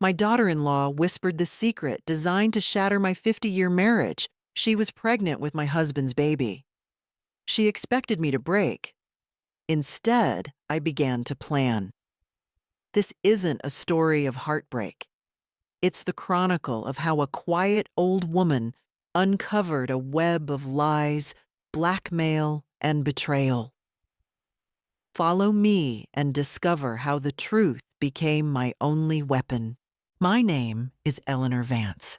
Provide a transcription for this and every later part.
My daughter-in-law whispered the secret designed to shatter my 50-year marriage. She was pregnant with my husband's baby. She expected me to break. Instead, I began to plan. This isn't a story of heartbreak. It's the chronicle of how a quiet old woman uncovered a web of lies, blackmail, and betrayal. Follow me and discover how the truth became my only weapon. My name is Eleanor Vance,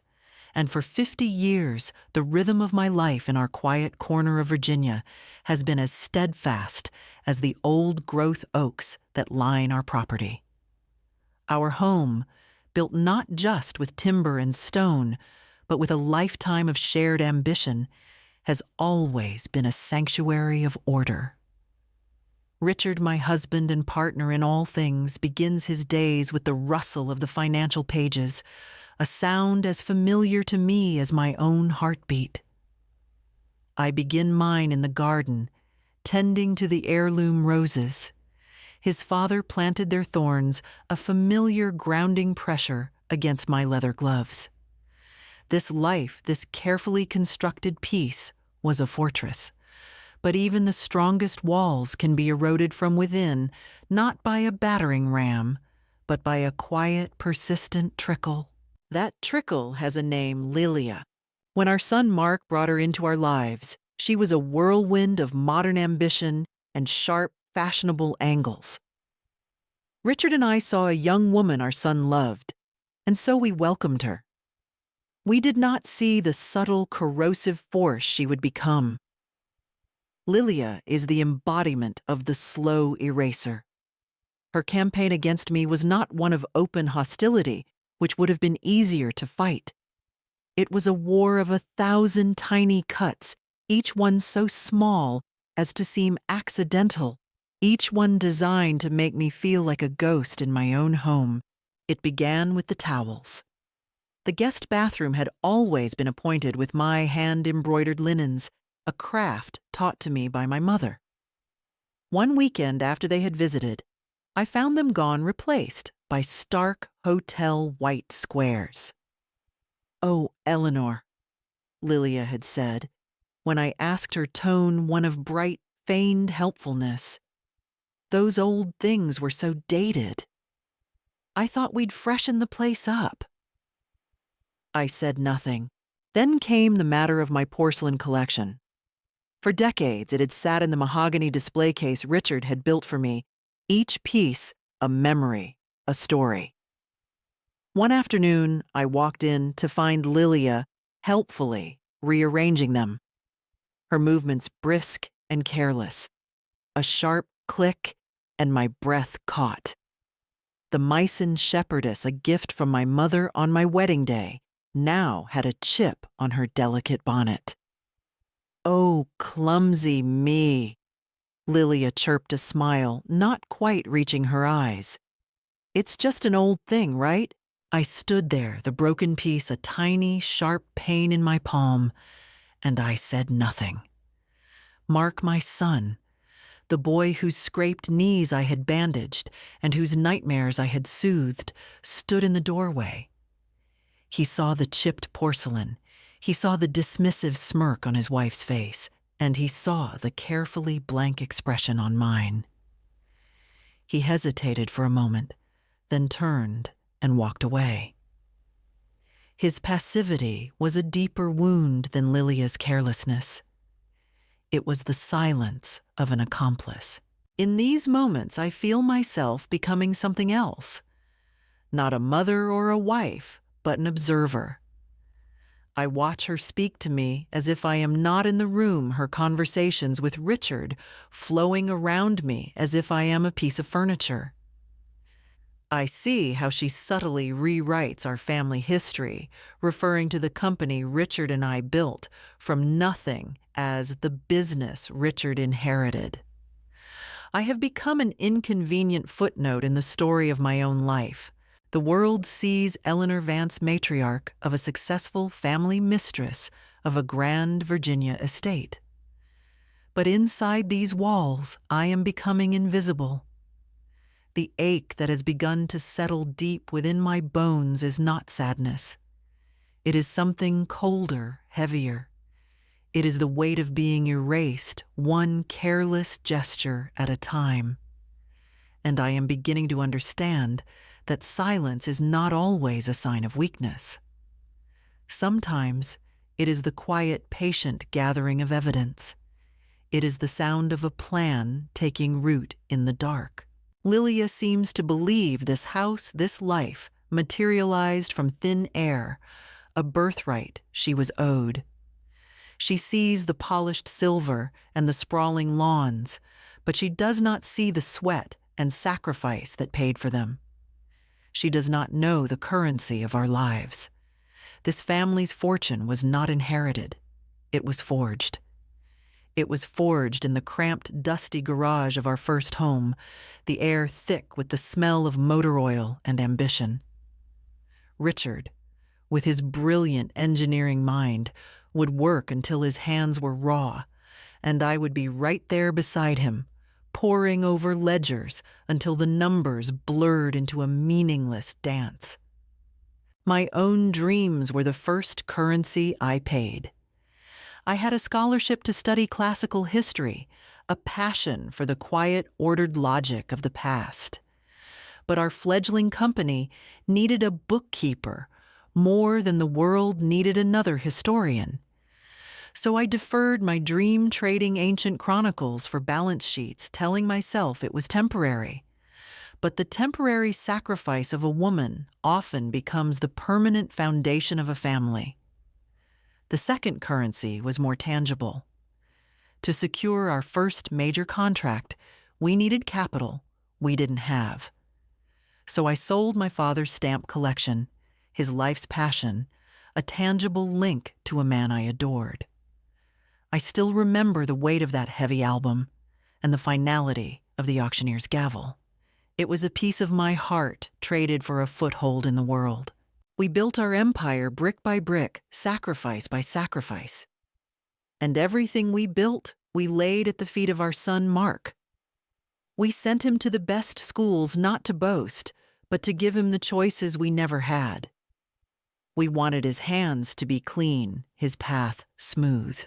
and for 50 years, the rhythm of my life in our quiet corner of Virginia has been as steadfast as the old growth oaks that line our property. Our home, built not just with timber and stone, but with a lifetime of shared ambition, has always been a sanctuary of order. Richard, my husband and partner in all things, begins his days with the rustle of the financial pages, a sound as familiar to me as my own heartbeat. I begin mine in the garden, tending to the heirloom roses. His father planted their thorns, a familiar grounding pressure against my leather gloves. This life, this carefully constructed piece, was a fortress. But even the strongest walls can be eroded from within, not by a battering ram, but by a quiet, persistent trickle. That trickle has a name, Lilia. When our son Mark brought her into our lives, she was a whirlwind of modern ambition and sharp, fashionable angles. Richard and I saw a young woman our son loved, and so we welcomed her. We did not see the subtle, corrosive force she would become. Lilia is the embodiment of the slow eraser. Her campaign against me was not one of open hostility, which would have been easier to fight. It was a war of 1,000 tiny cuts, each one so small as to seem accidental, each one designed to make me feel like a ghost in my own home. It began with the towels. The guest bathroom had always been appointed with my hand-embroidered linens, a craft taught to me by my mother. One weekend after they had visited, I found them gone, replaced by stark hotel white squares. "Oh, Eleanor," Lilia had said, when I asked her tone one of bright, feigned helpfulness. "Those old things were so dated. I thought we'd freshen the place up." I said nothing. Then came the matter of my porcelain collection. For decades, it had sat in the mahogany display case Richard had built for me, each piece a memory, a story. One afternoon, I walked in to find Lilia helpfully rearranging them. Her movements brisk and careless. A sharp click, and my breath caught. The Meissen shepherdess, a gift from my mother on my wedding day, now had a chip on her delicate bonnet. "Oh, clumsy me," Lilia chirped, a smile not quite reaching her eyes. "It's just an old thing, right?" I stood there, the broken piece a tiny, sharp pain in my palm, and I said nothing. Mark, my son, the boy whose scraped knees I had bandaged and whose nightmares I had soothed, stood in the doorway. He saw the chipped porcelain. He saw the dismissive smirk on his wife's face, and he saw the carefully blank expression on mine. He hesitated for a moment, then turned and walked away. His passivity was a deeper wound than Lilia's carelessness. It was the silence of an accomplice. In these moments, I feel myself becoming something else. Not a mother or a wife, but an observer. I watch her speak to me as if I am not in the room, her conversations with Richard flowing around me as if I am a piece of furniture. I see how she subtly rewrites our family history, referring to the company Richard and I built from nothing as the business Richard inherited. I have become an inconvenient footnote in the story of my own life. The world sees Eleanor Vance, matriarch of a successful family mistress of a grand Virginia estate. But inside these walls, I am becoming invisible. The ache that has begun to settle deep within my bones is not sadness. It is something colder, heavier. It is the weight of being erased, one careless gesture at a time. And I am beginning to understand that silence is not always a sign of weakness. Sometimes it is the quiet, patient gathering of evidence. It is the sound of a plan taking root in the dark. Lilia seems to believe this house, this life, materialized from thin air, a birthright she was owed. She sees the polished silver and the sprawling lawns, but she does not see the sweat and sacrifice that paid for them. She does not know the currency of our lives. This family's fortune was not inherited. It was forged. It was forged in the cramped, dusty garage of our first home, the air thick with the smell of motor oil and ambition. Richard, with his brilliant engineering mind, would work until his hands were raw, and I would be right there beside him, poring over ledgers until the numbers blurred into a meaningless dance. My own dreams were the first currency I paid. I had a scholarship to study classical history, a passion for the quiet, ordered logic of the past. But our fledgling company needed a bookkeeper more than the world needed another historian. So I deferred my dream trading ancient chronicles for balance sheets, telling myself it was temporary. But the temporary sacrifice of a woman often becomes the permanent foundation of a family. The second currency was more tangible. To secure our first major contract, we needed capital we didn't have. So I sold my father's stamp collection, his life's passion, a tangible link to a man I adored. I still remember the weight of that heavy album and the finality of the auctioneer's gavel. It was a piece of my heart traded for a foothold in the world. We built our empire brick by brick, sacrifice by sacrifice. And everything we built, we laid at the feet of our son Mark. We sent him to the best schools not to boast, but to give him the choices we never had. We wanted his hands to be clean, his path smooth.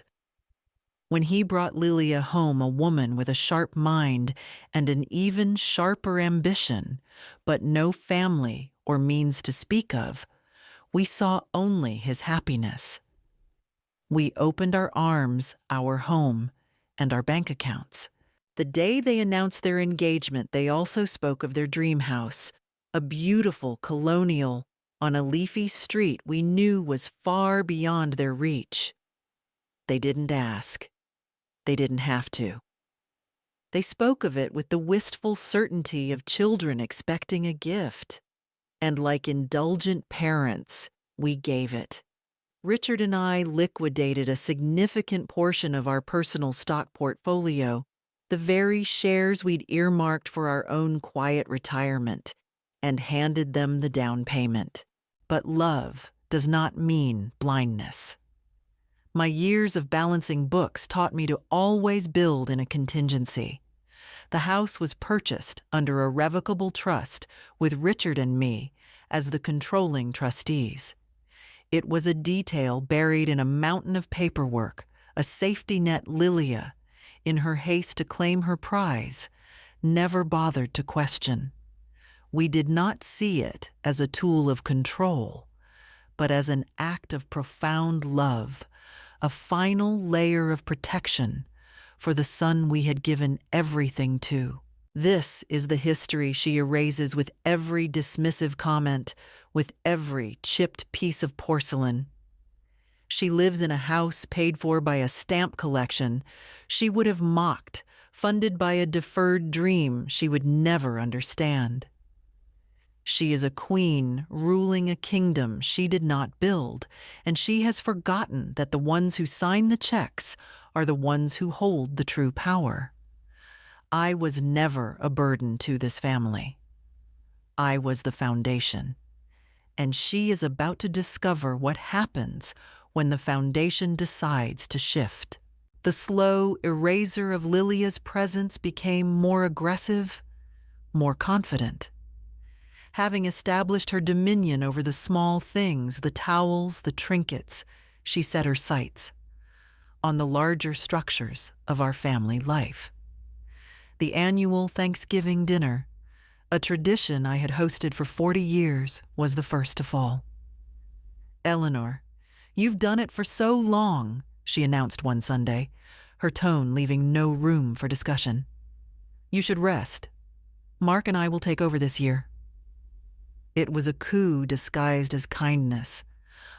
When he brought Lilia home, a woman with a sharp mind and an even sharper ambition, but no family or means to speak of, we saw only his happiness. We opened our arms, our home, and our bank accounts. The day they announced their engagement, they also spoke of their dream house, a beautiful colonial on a leafy street we knew was far beyond their reach. They didn't ask. They didn't have to. They spoke of it with the wistful certainty of children expecting a gift. And like indulgent parents, we gave it. Richard and I liquidated a significant portion of our personal stock portfolio, the very shares we'd earmarked for our own quiet retirement, and handed them the down payment. But love does not mean blindness. My years of balancing books taught me to always build in a contingency. The house was purchased under a revocable trust with Richard and me as the controlling trustees. It was a detail buried in a mountain of paperwork, a safety net Lilia, in her haste to claim her prize, never bothered to question. We did not see it as a tool of control, but as an act of profound love, a final layer of protection for the son we had given everything to. This is the history she erases with every dismissive comment, with every chipped piece of porcelain. She lives in a house paid for by a stamp collection she would have mocked, funded by a deferred dream she would never understand. She is a queen ruling a kingdom she did not build, and she has forgotten that the ones who sign the checks are the ones who hold the true power. I was never a burden to this family. I was the foundation, and she is about to discover what happens when the foundation decides to shift. The slow eraser of Lilia's presence became more aggressive, more confident. Having established her dominion over the small things, the towels, the trinkets, she set her sights on the larger structures of our family life. The annual Thanksgiving dinner, a tradition I had hosted for 40 years, was the first to fall. "Eleanor, you've done it for so long," she announced one Sunday, her tone leaving no room for discussion. "You should rest. Mark and I will take over this year." It was a coup disguised as kindness.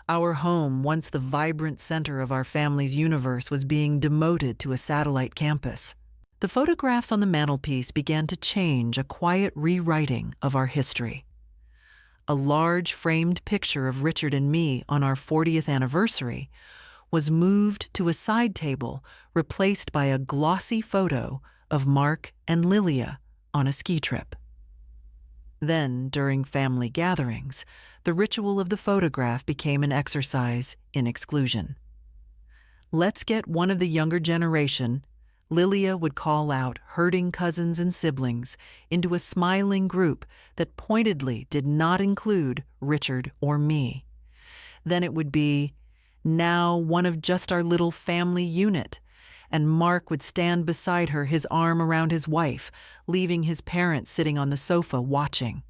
Our home, once the vibrant center of our family's universe, was being demoted to a satellite campus. The photographs on the mantelpiece began to change, a quiet rewriting of our history. A large framed picture of Richard and me on our 40th anniversary was moved to a side table, replaced by a glossy photo of Mark and Lilia on a ski trip. Then, during family gatherings, the ritual of the photograph became an exercise in exclusion. "Let's get one of the younger generation," Lilia would call out hurting cousins and siblings into a smiling group that pointedly did not include Richard or me. Then it would be, "Now one of just our little family unit," and Mark would stand beside her, his arm around his wife, leaving his parents sitting on the sofa watching.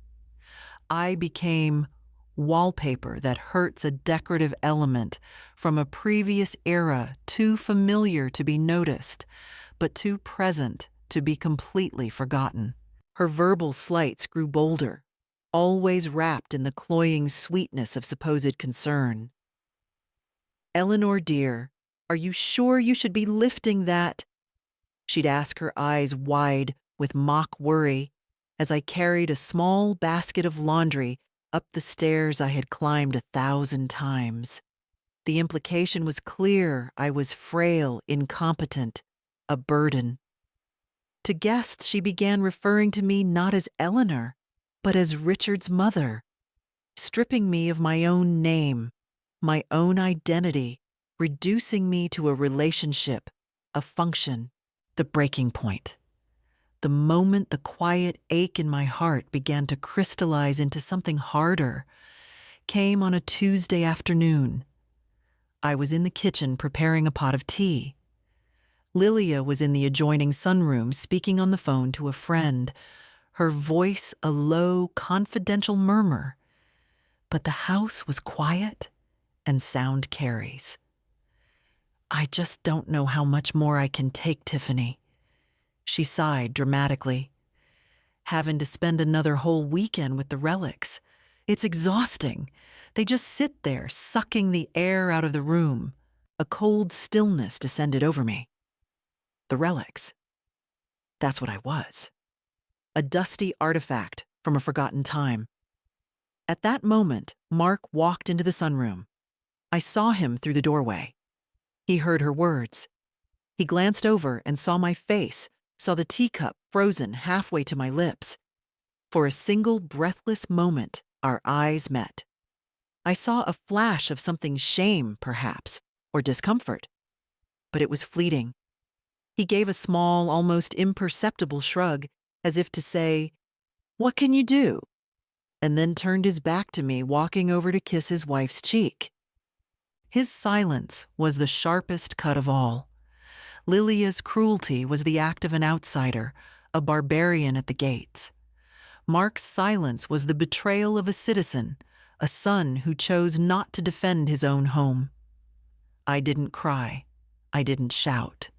I became wallpaper that hurts, a decorative element from a previous era too familiar to be noticed, but too present to be completely forgotten. Her verbal slights grew bolder, always wrapped in the cloying sweetness of supposed concern. "Eleanor, dear, are you sure you should be lifting that?" She'd ask, her eyes wide with mock worry, as I carried a small basket of laundry up the stairs I had climbed 1,000 times. The implication was clear. I was frail, incompetent, a burden. To guests, she began referring to me not as Eleanor, but as Richard's mother, stripping me of my own name, my own identity, reducing me to a relationship, a function, the breaking point. The moment the quiet ache in my heart began to crystallize into something harder came on a Tuesday afternoon. I was in the kitchen preparing a pot of tea. Lilia was in the adjoining sunroom speaking on the phone to a friend, her voice a low, confidential murmur. But the house was quiet and sound carries. "I just don't know how much more I can take, Tiffany." She sighed dramatically. "Having to spend another whole weekend with the relics. It's exhausting. They just sit there, sucking the air out of the room." A cold stillness descended over me. The relics. That's what I was. A dusty artifact from a forgotten time. At that moment, Mark walked into the sunroom. I saw him through the doorway. He heard her words. He glanced over and saw my face, saw the teacup frozen halfway to my lips. For a single breathless moment, our eyes met. I saw a flash of something, shame, perhaps, or discomfort. But it was fleeting. He gave a small, almost imperceptible shrug, as if to say, "What can you do?" and then turned his back to me, walking over to kiss his wife's cheek. His silence was the sharpest cut of all. Lilia's cruelty was the act of an outsider, a barbarian at the gates. Mark's silence was the betrayal of a citizen, a son who chose not to defend his own home. I didn't cry. I didn't shout.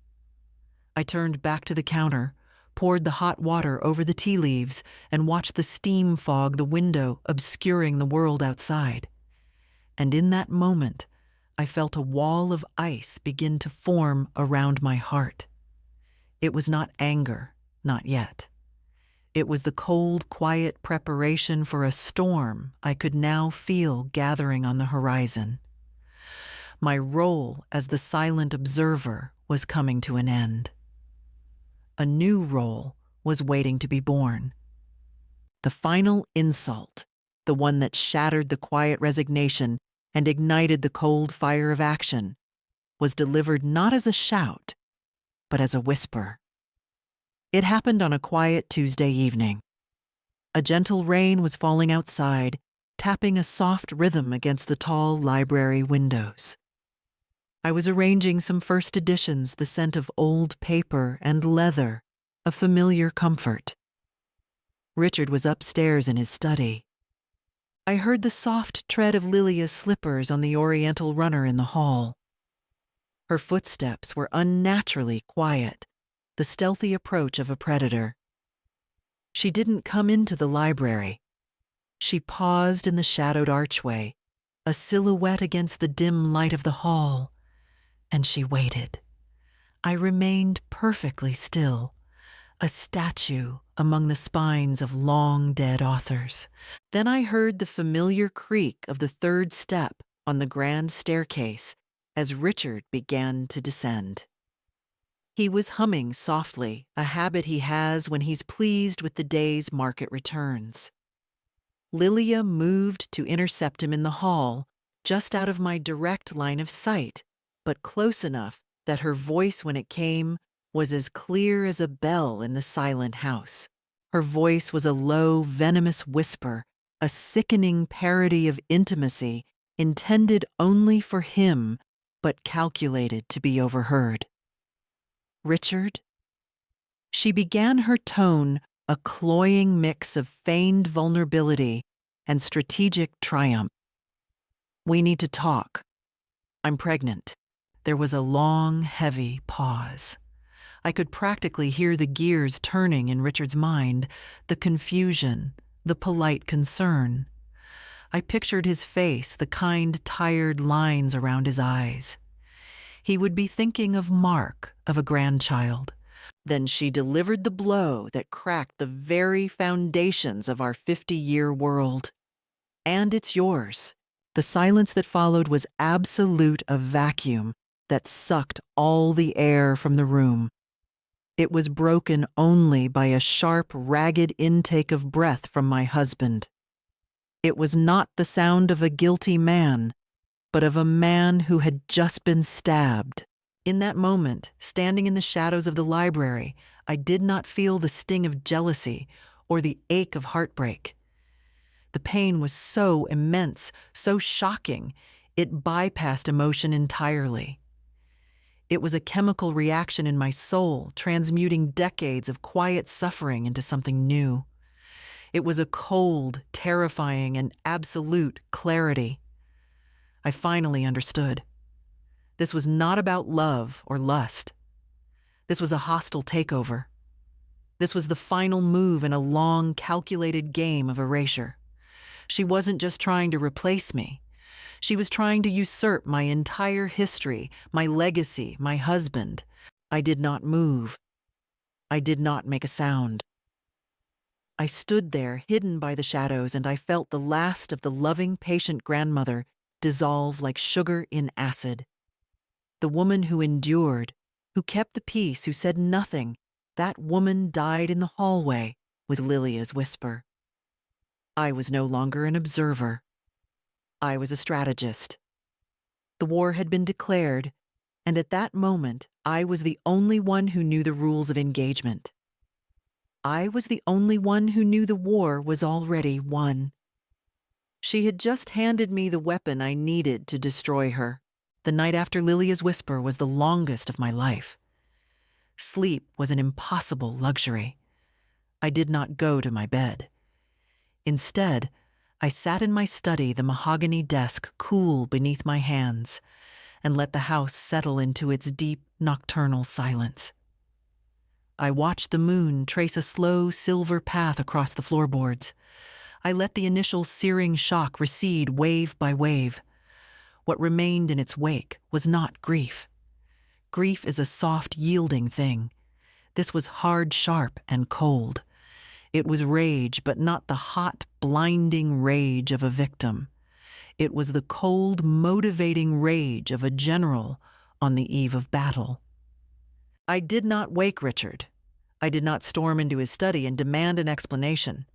I turned back to the counter, poured the hot water over the tea leaves, and watched the steam fog the window, obscuring the world outside. And in that moment, I felt a wall of ice begin to form around my heart. It was not anger, not yet. It was the cold, quiet preparation for a storm I could now feel gathering on the horizon. My role as the silent observer was coming to an end. A new role was waiting to be born. The final insult, the one that shattered the quiet resignation and ignited the cold fire of action, was delivered not as a shout, but as a whisper. It happened on a quiet Tuesday evening. A gentle rain was falling outside, tapping a soft rhythm against the tall library windows. I was arranging some first editions, the scent of old paper and leather, a familiar comfort. Richard was upstairs in his study. I heard the soft tread of Lilia's slippers on the oriental runner in the hall. Her footsteps were unnaturally quiet, the stealthy approach of a predator. She didn't come into the library. She paused in the shadowed archway, a silhouette against the dim light of the hall, and she waited. I remained perfectly still, a statue among the spines of long-dead authors. Then I heard the familiar creak of the third step on the grand staircase as Richard began to descend. He was humming softly, a habit he has when he's pleased with the day's market returns. Lilia moved to intercept him in the hall, just out of my direct line of sight, but close enough that her voice when it came was as clear as a bell in the silent house. Her voice was a low, venomous whisper, a sickening parody of intimacy intended only for him, but calculated to be overheard. "Richard?" She began her tone a cloying mix of feigned vulnerability and strategic triumph. "We need to talk. I'm pregnant." There was a long, heavy pause. I could practically hear the gears turning in Richard's mind, the confusion, the polite concern. I pictured his face, the kind, tired lines around his eyes. He would be thinking of Mark, of a grandchild. Then she delivered the blow that cracked the very foundations of our 50-year world. "And it's yours." The silence that followed was absolute, a vacuum that sucked all the air from the room. It was broken only by a sharp, ragged intake of breath from my husband. It was not the sound of a guilty man, but of a man who had just been stabbed. In that moment, standing in the shadows of the library, I did not feel the sting of jealousy or the ache of heartbreak. The pain was so immense, so shocking, it bypassed emotion entirely. It was a chemical reaction in my soul, transmuting decades of quiet suffering into something new. It was a cold, terrifying, and absolute clarity. I finally understood. This was not about love or lust. This was a hostile takeover. This was the final move in a long, calculated game of erasure. She wasn't just trying to replace me. She was trying to usurp my entire history, my legacy, my husband. I did not move. I did not make a sound. I stood there, hidden by the shadows, and I felt the last of the loving, patient grandmother dissolve like sugar in acid. The woman who endured, who kept the peace, who said nothing, that woman died in the hallway with Lilia's whisper. I was no longer an observer. I was a strategist. The war had been declared, and at that moment, I was the only one who knew the rules of engagement. I was the only one who knew the war was already won. She had just handed me the weapon I needed to destroy her. The night after Lilia's whisper was the longest of my life. Sleep was an impossible luxury. I did not go to my bed. Instead, I sat in my study, the mahogany desk cool beneath my hands, and let the house settle into its deep, nocturnal silence. I watched the moon trace a slow, silver path across the floorboards. I let the initial searing shock recede wave by wave. What remained in its wake was not grief. Grief is a soft, yielding thing. This was hard, sharp, and cold. It was rage, but not the hot, blinding rage of a victim. It was the cold, motivating rage of a general on the eve of battle. I did not wake Richard. I did not storm into his study and demand an explanation.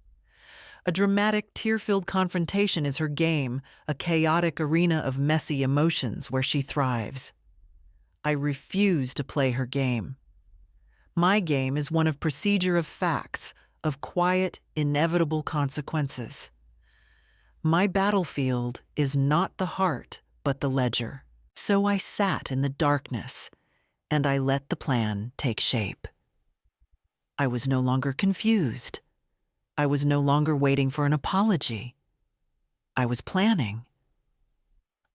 A dramatic, tear-filled confrontation is her game, a chaotic arena of messy emotions where she thrives. I refuse to play her game. My game is one of procedure of facts, of quiet, inevitable consequences. My battlefield is not the heart, but the ledger. So I sat in the darkness, and I let the plan take shape. I was no longer confused. I was no longer waiting for an apology. I was planning.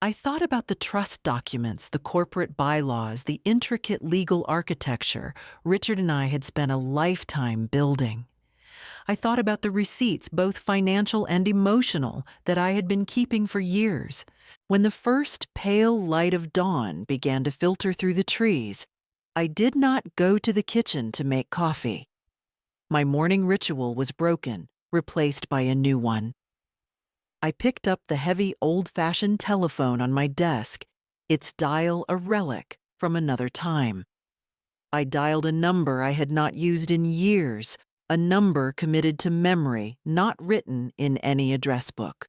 I thought about the trust documents, the corporate bylaws, the intricate legal architecture Richard and I had spent a lifetime building. I thought about the receipts, both financial and emotional, that I had been keeping for years. When the first pale light of dawn began to filter through the trees, I did not go to the kitchen to make coffee. My morning ritual was broken, replaced by a new one. I picked up the heavy old-fashioned telephone on my desk, its dial a relic from another time. I dialed a number I had not used in years, a number committed to memory, not written in any address book.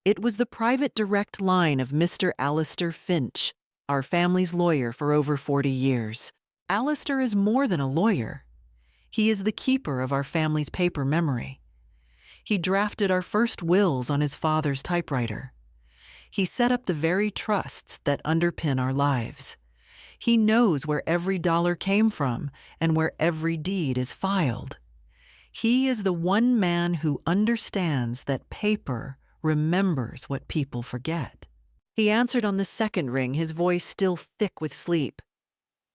It was the private direct line of Mr. Alistair Finch, our family's lawyer for over 40 years. Alistair is more than a lawyer. He is the keeper of our family's paper memory. He drafted our first wills on his father's typewriter. He set up the very trusts that underpin our lives. He knows where every dollar came from and where every deed is filed. He is the one man who understands that paper remembers what people forget. He answered on the second ring, his voice still thick with sleep.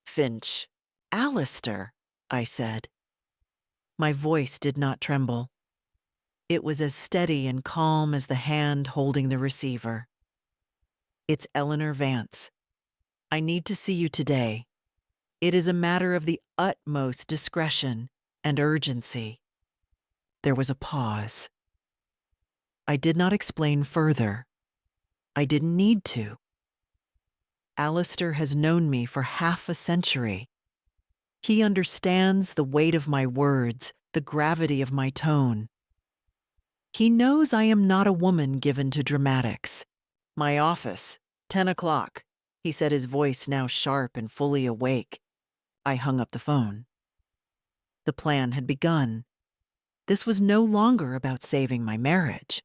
"Finch." "Alistair," I said. My voice did not tremble. It was as steady and calm as the hand holding the receiver. "It's Eleanor Vance. I need to see you today. It is a matter of the utmost discretion and urgency." There was a pause. I did not explain further. I didn't need to. Alistair has known me for half a century. He understands the weight of my words, the gravity of my tone. He knows I am not a woman given to dramatics. "My office, 10 o'clock, he said, his voice now sharp and fully awake. I hung up the phone. The plan had begun. This was no longer about saving my marriage.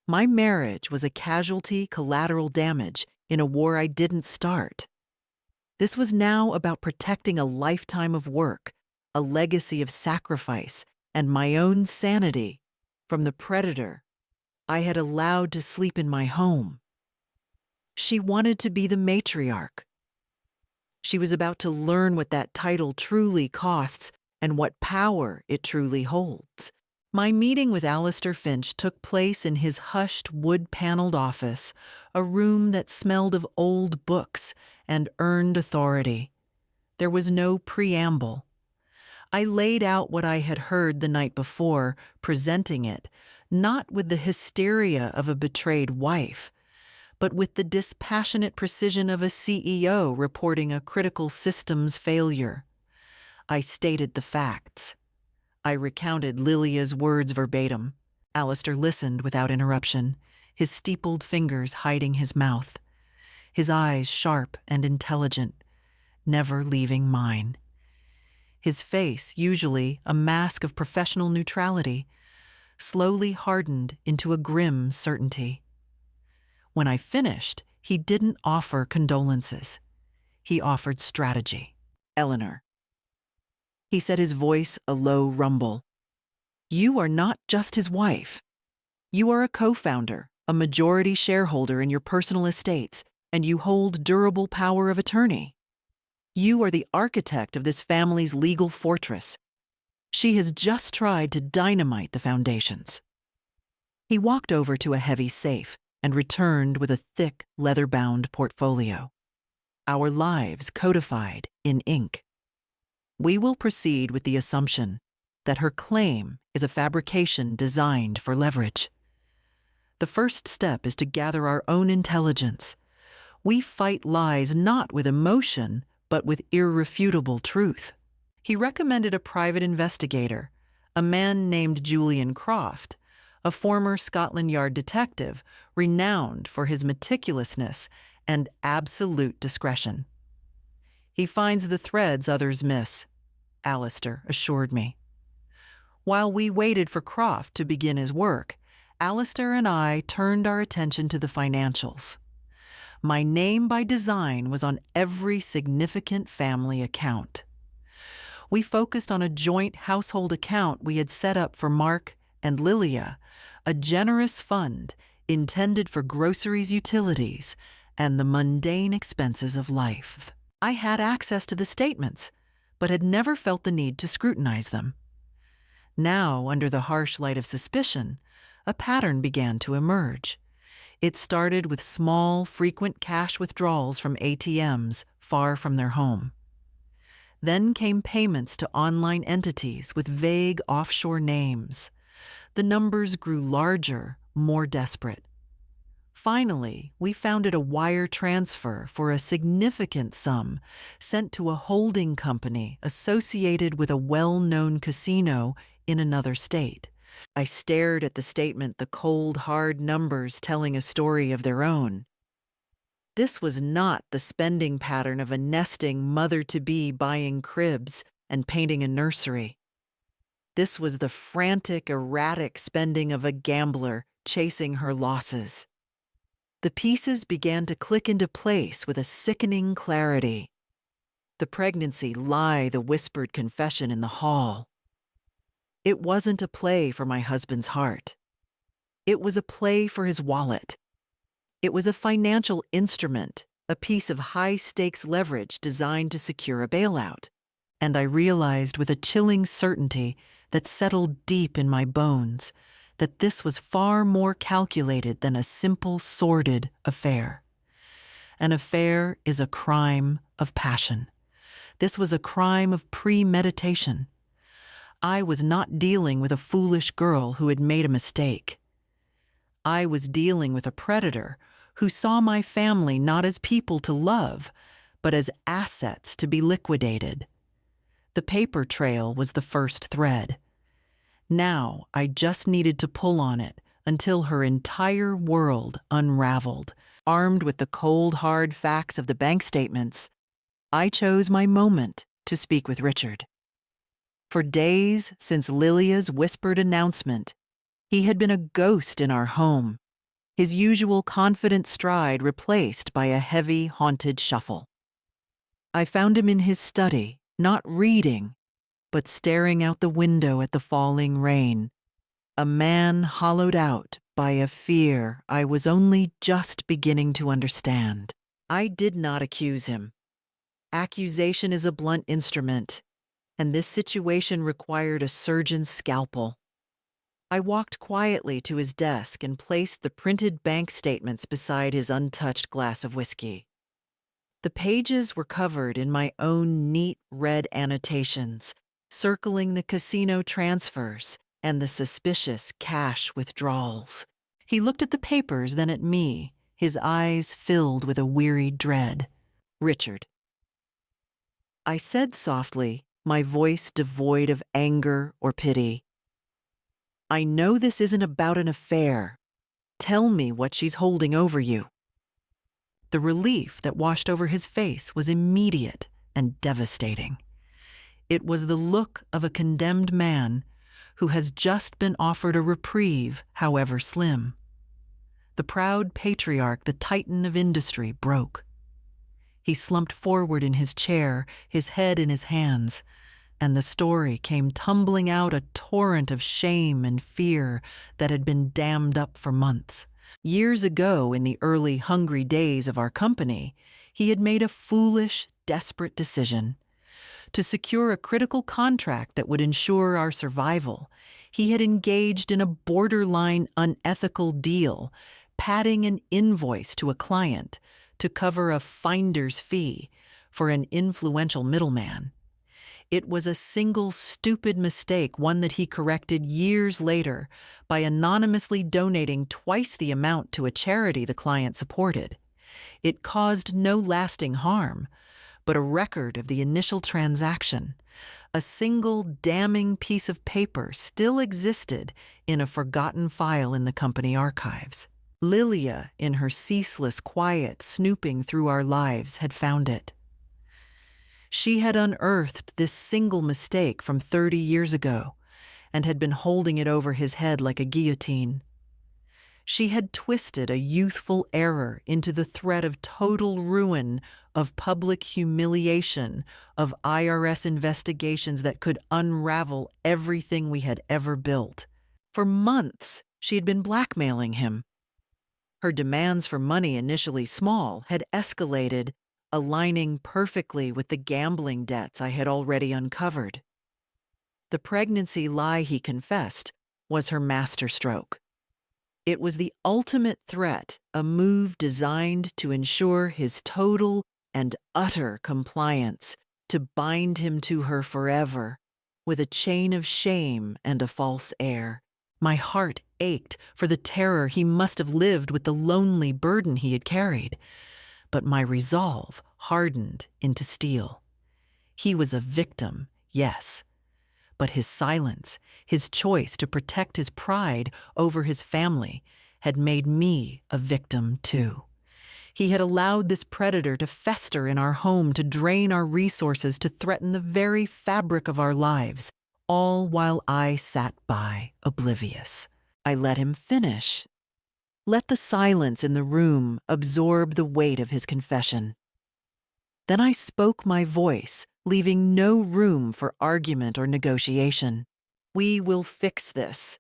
My marriage was a casualty, collateral damage in a war I didn't start. This was now about protecting a lifetime of work, a legacy of sacrifice, and my own sanity from the predator I had allowed to sleep in my home. She wanted to be the matriarch. She was about to learn what that title truly costs and what power it truly holds. My meeting with Alistair Finch took place in his hushed, wood-paneled office, a room that smelled of old books and earned authority. There was no preamble. I laid out what I had heard the night before, presenting it, not with the hysteria of a betrayed wife, but with the dispassionate precision of a CEO reporting a critical systems failure. I stated the facts. I recounted Lilia's words verbatim. Alistair listened without interruption, his steepled fingers hiding his mouth, his eyes sharp and intelligent, never leaving mine. His face, usually a mask of professional neutrality, slowly hardened into a grim certainty. When I finished, he didn't offer condolences. He offered strategy. "Eleanor," he said, his voice a low rumble, "you are not just his wife. You are a co-founder, a majority shareholder in your personal estates, and you hold durable power of attorney. You are the architect of this family's legal fortress. She has just tried to dynamite the foundations." He walked over to a heavy safe and returned with a thick, leather-bound portfolio. Our lives codified in ink. We will proceed with the assumption that her claim is a fabrication designed for leverage. The first step is to gather our own intelligence. We fight lies not with emotion, but with irrefutable truth. He recommended a private investigator, a man named Julian Croft, a former Scotland Yard detective renowned for his meticulousness and absolute discretion. "He finds the threads others miss," Alistair assured me. While we waited for Croft to begin his work, Alistair and I turned our attention to the financials. My name by design was on every significant family account. We focused on a joint household account we had set up for Mark and Lilia, a generous fund intended for groceries, utilities, and the mundane expenses of life. I had access to the statements, but had never felt the need to scrutinize them. Now, under the harsh light of suspicion, a pattern began to emerge. It started with small, frequent cash withdrawals from ATMs far from their home. Then came payments to online entities with vague offshore names. The numbers grew larger, more desperate. Finally, we founded a wire transfer for a significant sum sent to a holding company associated with a well-known casino in another state. I stared at the statement, the cold, hard numbers telling a story of their own. This was not the spending pattern of a nesting mother-to-be buying cribs and painting a nursery. This was the frantic, erratic spending of a gambler chasing her losses. The pieces began to click into place with a sickening clarity. The pregnancy lie, the whispered confession in the hall. It wasn't a play for my husband's heart. It was a play for his wallet. It was a financial instrument, a piece of high-stakes leverage designed to secure a bailout. And I realized with a chilling certainty that settled deep in my bones that this was far more calculated than a simple, sordid affair. An affair is a crime of passion. This was a crime of premeditation. I was not dealing with a foolish girl who had made a mistake. I was dealing with a predator who saw my family not as people to love, but as assets to be liquidated. The paper trail was the first thread. Now I just needed to pull on it until her entire world unraveled. Armed with the cold, hard facts of the bank statements, I chose my moment to speak with Richard. For days since Lilia's whispered announcement, he had been a ghost in our home, his usual confident stride replaced by a heavy, haunted shuffle. I found him in his study, not reading, but staring out the window at the falling rain, a man hollowed out by a fear I was only just beginning to understand. I did not accuse him. Accusation is a blunt instrument, and this situation required a surgeon's scalpel. I walked quietly to his desk and placed the printed bank statements beside his untouched glass of whiskey. The pages were covered in my own neat red annotations, circling the casino transfers and the suspicious cash withdrawals. He looked at the papers, then at me, his eyes filled with a weary dread. "Richard," I said softly, my voice devoid of anger or pity, "I know this isn't about an affair. Tell me what she's holding over you." The relief that washed over his face was immediate and devastating. It was the look of a condemned man who has just been offered a reprieve, however slim. The proud patriarch, the titan of industry, broke. He slumped forward in his chair, his head in his hands, and the story came tumbling out, a torrent of shame and fear that had been dammed up for months. Years ago, in the early, hungry days of our company, he had made a foolish, desperate decision. To secure a critical contract that would ensure our survival, he had engaged in a borderline unethical deal, padding an invoice to a client to cover a finder's fee for an influential middleman. It was a single stupid mistake, one that he corrected years later by anonymously donating twice the amount to a charity the client supported. It caused no lasting harm, but a record of the initial transaction. A single damning piece of paper still existed in a forgotten file in the company archives. Lilia, in her ceaseless, quiet snooping through our lives, had found it. She had unearthed this single mistake from 30 years ago, and had been holding it over his head like a guillotine. She had twisted a youthful error into the threat of total ruin, of public humiliation, of IRS investigations that could unravel everything we had ever built. For months, she had been blackmailing him. Her demands for money, initially small, had escalated, aligning perfectly with the gambling debts I had already uncovered. The pregnancy lie he confessed was her masterstroke. It was the ultimate threat, a move designed to ensure his total and utter compliance, to bind him to her forever, with a chain of shame and a false air. My heart ached for the terror he must have lived with, the lonely burden he had carried. But my resolve hardened into steel. He was a victim, yes. But his silence, his choice to protect his pride over his family, had made me a victim too. He had allowed this predator to fester in our home, to drain our resources, to threaten the very fabric of our lives, all while I sat by, oblivious. I let him finish. Let the silence in the room absorb the weight of his confession. Then I spoke my voice, leaving no room for argument or negotiation. "We will fix this,"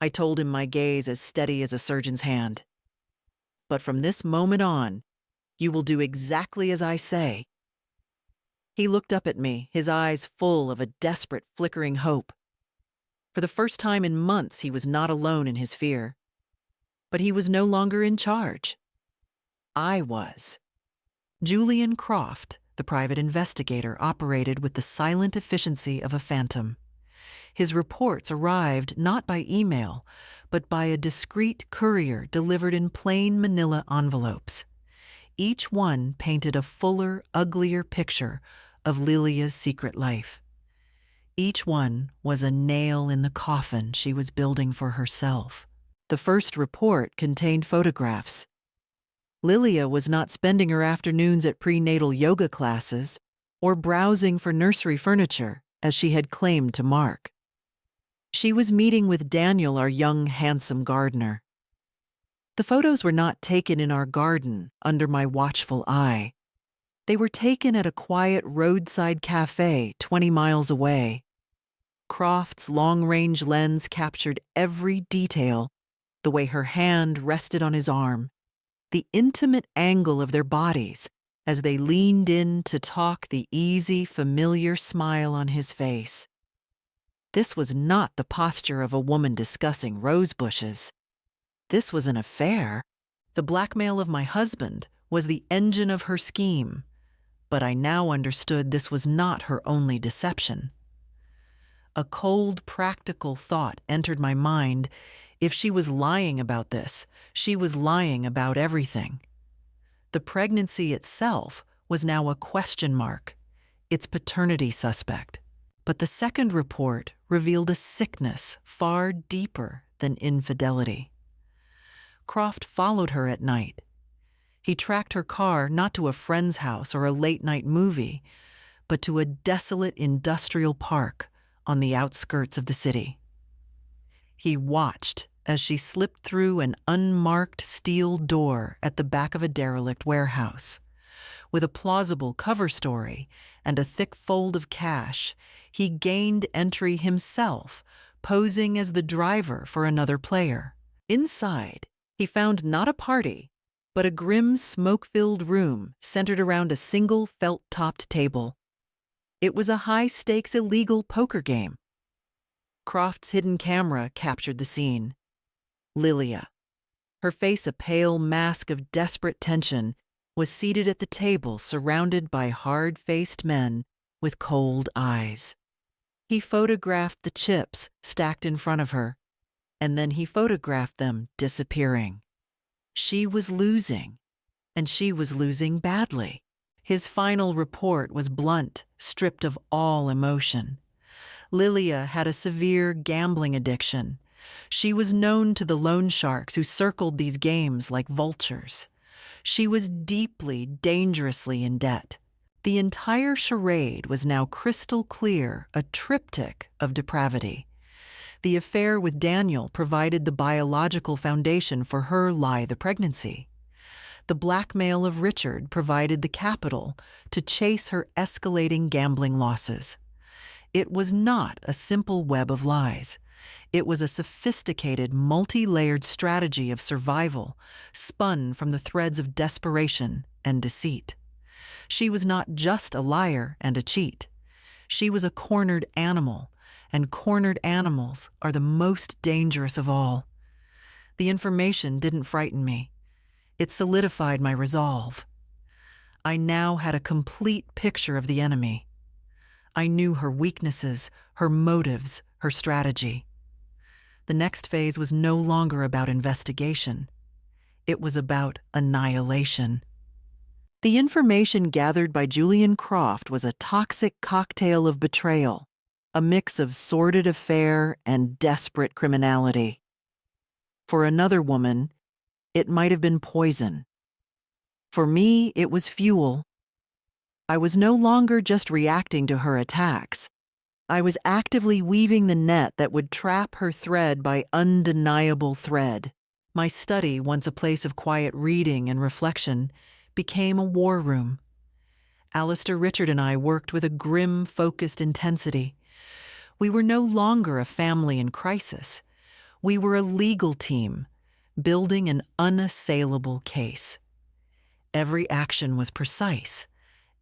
I told him, my gaze as steady as a surgeon's hand. "But from this moment on, you will do exactly as I say." He looked up at me, his eyes full of a desperate, flickering hope. For the first time in months, he was not alone in his fear. But he was no longer in charge. I was. Julian Croft, the private investigator, operated with the silent efficiency of a phantom. His reports arrived not by email, but by a discreet courier delivered in plain manila envelopes. Each one painted a fuller, uglier picture of Lilia's secret life. Each one was a nail in the coffin she was building for herself. The first report contained photographs. Lilia was not spending her afternoons at prenatal yoga classes or browsing for nursery furniture, as she had claimed to Mark. She was meeting with Daniel, our young, handsome gardener. The photos were not taken in our garden under my watchful eye. They were taken at a quiet roadside cafe 20 miles away. Croft's long-range lens captured every detail, the way her hand rested on his arm, the intimate angle of their bodies as they leaned in to talk, the easy, familiar smile on his face. This was not the posture of a woman discussing rose bushes. This was an affair. The blackmail of my husband was the engine of her scheme, but I now understood this was not her only deception. A cold, practical thought entered my mind. If she was lying about this, she was lying about everything. The pregnancy itself was now a question mark, its paternity suspect. But the second report revealed a sickness far deeper than infidelity. Croft followed her at night. He tracked her car not to a friend's house or a late-night movie, but to a desolate industrial park on the outskirts of the city. He watched as she slipped through an unmarked steel door at the back of a derelict warehouse. With a plausible cover story and a thick fold of cash, he gained entry himself, posing as the driver for another player. Inside, he found not a party, but a grim, smoke-filled room centered around a single felt-topped table. It was a high-stakes illegal poker game. Croft's hidden camera captured the scene. Lilia, her face a pale mask of desperate tension, was seated at the table surrounded by hard-faced men with cold eyes. He photographed the chips stacked in front of her, and then he photographed them disappearing. She was losing, and she was losing badly. His final report was blunt, stripped of all emotion. Lilia had a severe gambling addiction. She was known to the loan sharks who circled these games like vultures. She was deeply, dangerously in debt. The entire charade was now crystal clear, a triptych of depravity. The affair with Daniel provided the biological foundation for her lie, the pregnancy. The blackmail of Richard provided the capital to chase her escalating gambling losses. It was not a simple web of lies. It was a sophisticated, multi-layered strategy of survival, spun from the threads of desperation and deceit. She was not just a liar and a cheat. She was a cornered animal, and cornered animals are the most dangerous of all. The information didn't frighten me. It solidified my resolve. I now had a complete picture of the enemy. I knew her weaknesses, her motives, her strategy. The next phase was no longer about investigation. It was about annihilation. The information gathered by Julian Croft was a toxic cocktail of betrayal, a mix of sordid affair and desperate criminality. For another woman, it might have been poison. For me, it was fuel. I was no longer just reacting to her attacks. I was actively weaving the net that would trap her thread by undeniable thread. My study, once a place of quiet reading and reflection, became a war room. Alistair, Richard, and I worked with a grim, focused intensity. We were no longer a family in crisis. We were a legal team, building an unassailable case. Every action was precise,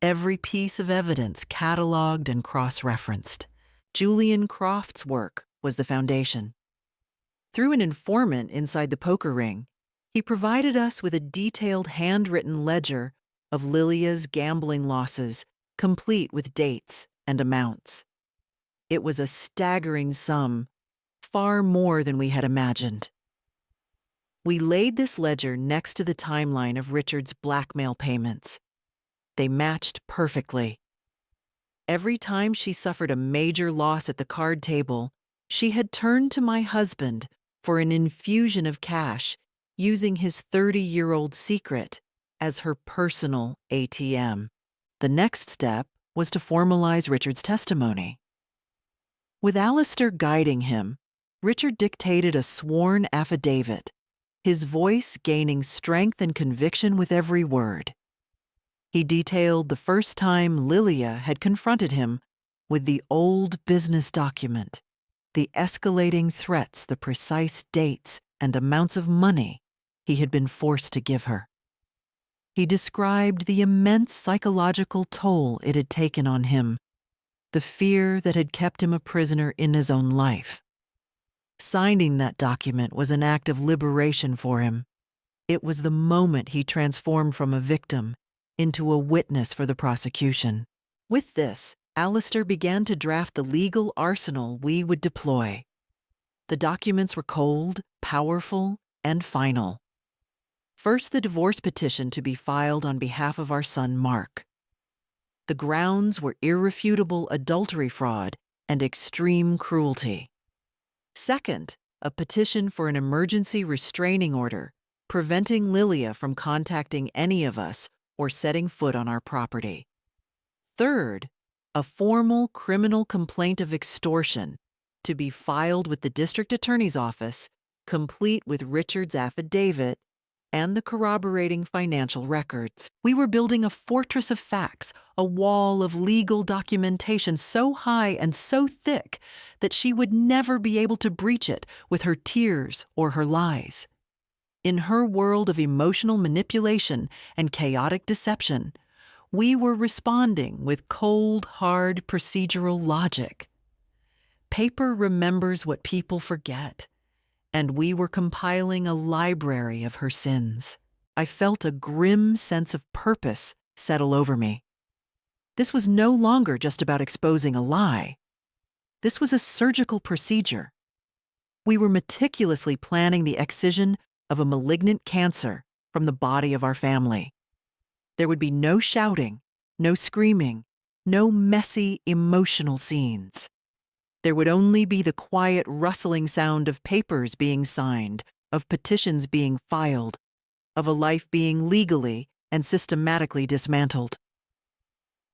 every piece of evidence cataloged and cross-referenced. Julian Croft's work was the foundation. Through an informant inside the poker ring, he provided us with a detailed handwritten ledger of Lilia's gambling losses, complete with dates and amounts. It was a staggering sum, far more than we had imagined. We laid this ledger next to the timeline of Richard's blackmail payments. They matched perfectly. Every time she suffered a major loss at the card table, she had turned to my husband for an infusion of cash, using his 30-year-old secret as her personal ATM. The next step was to formalize Richard's testimony. With Alistair guiding him, Richard dictated a sworn affidavit, his voice gaining strength and conviction with every word. He detailed the first time Lilia had confronted him with the old business document, the escalating threats, the precise dates and amounts of money he had been forced to give her. He described the immense psychological toll it had taken on him, the fear that had kept him a prisoner in his own life. Signing that document was an act of liberation for him. It was the moment he transformed from a victim into a witness for the prosecution. With this, Alistair began to draft the legal arsenal we would deploy. The documents were cold, powerful, and final. First, the divorce petition to be filed on behalf of our son, Mark. The grounds were irrefutable adultery fraud and extreme cruelty. Second, a petition for an emergency restraining order, preventing Lilia from contacting any of us or setting foot on our property. Third, a formal criminal complaint of extortion to be filed with the district attorney's office, complete with Richard's affidavit and the corroborating financial records. We were building a fortress of facts, a wall of legal documentation so high and so thick that she would never be able to breach it with her tears or her lies. In her world of emotional manipulation and chaotic deception, we were responding with cold, hard procedural logic. Paper remembers what people forget, and we were compiling a library of her sins. I felt a grim sense of purpose settle over me. This was no longer just about exposing a lie. This was a surgical procedure. We were meticulously planning the excision of a malignant cancer from the body of our family. There would be no shouting, no screaming, no messy, emotional scenes. There would only be the quiet rustling sound of papers being signed, of petitions being filed, of a life being legally and systematically dismantled.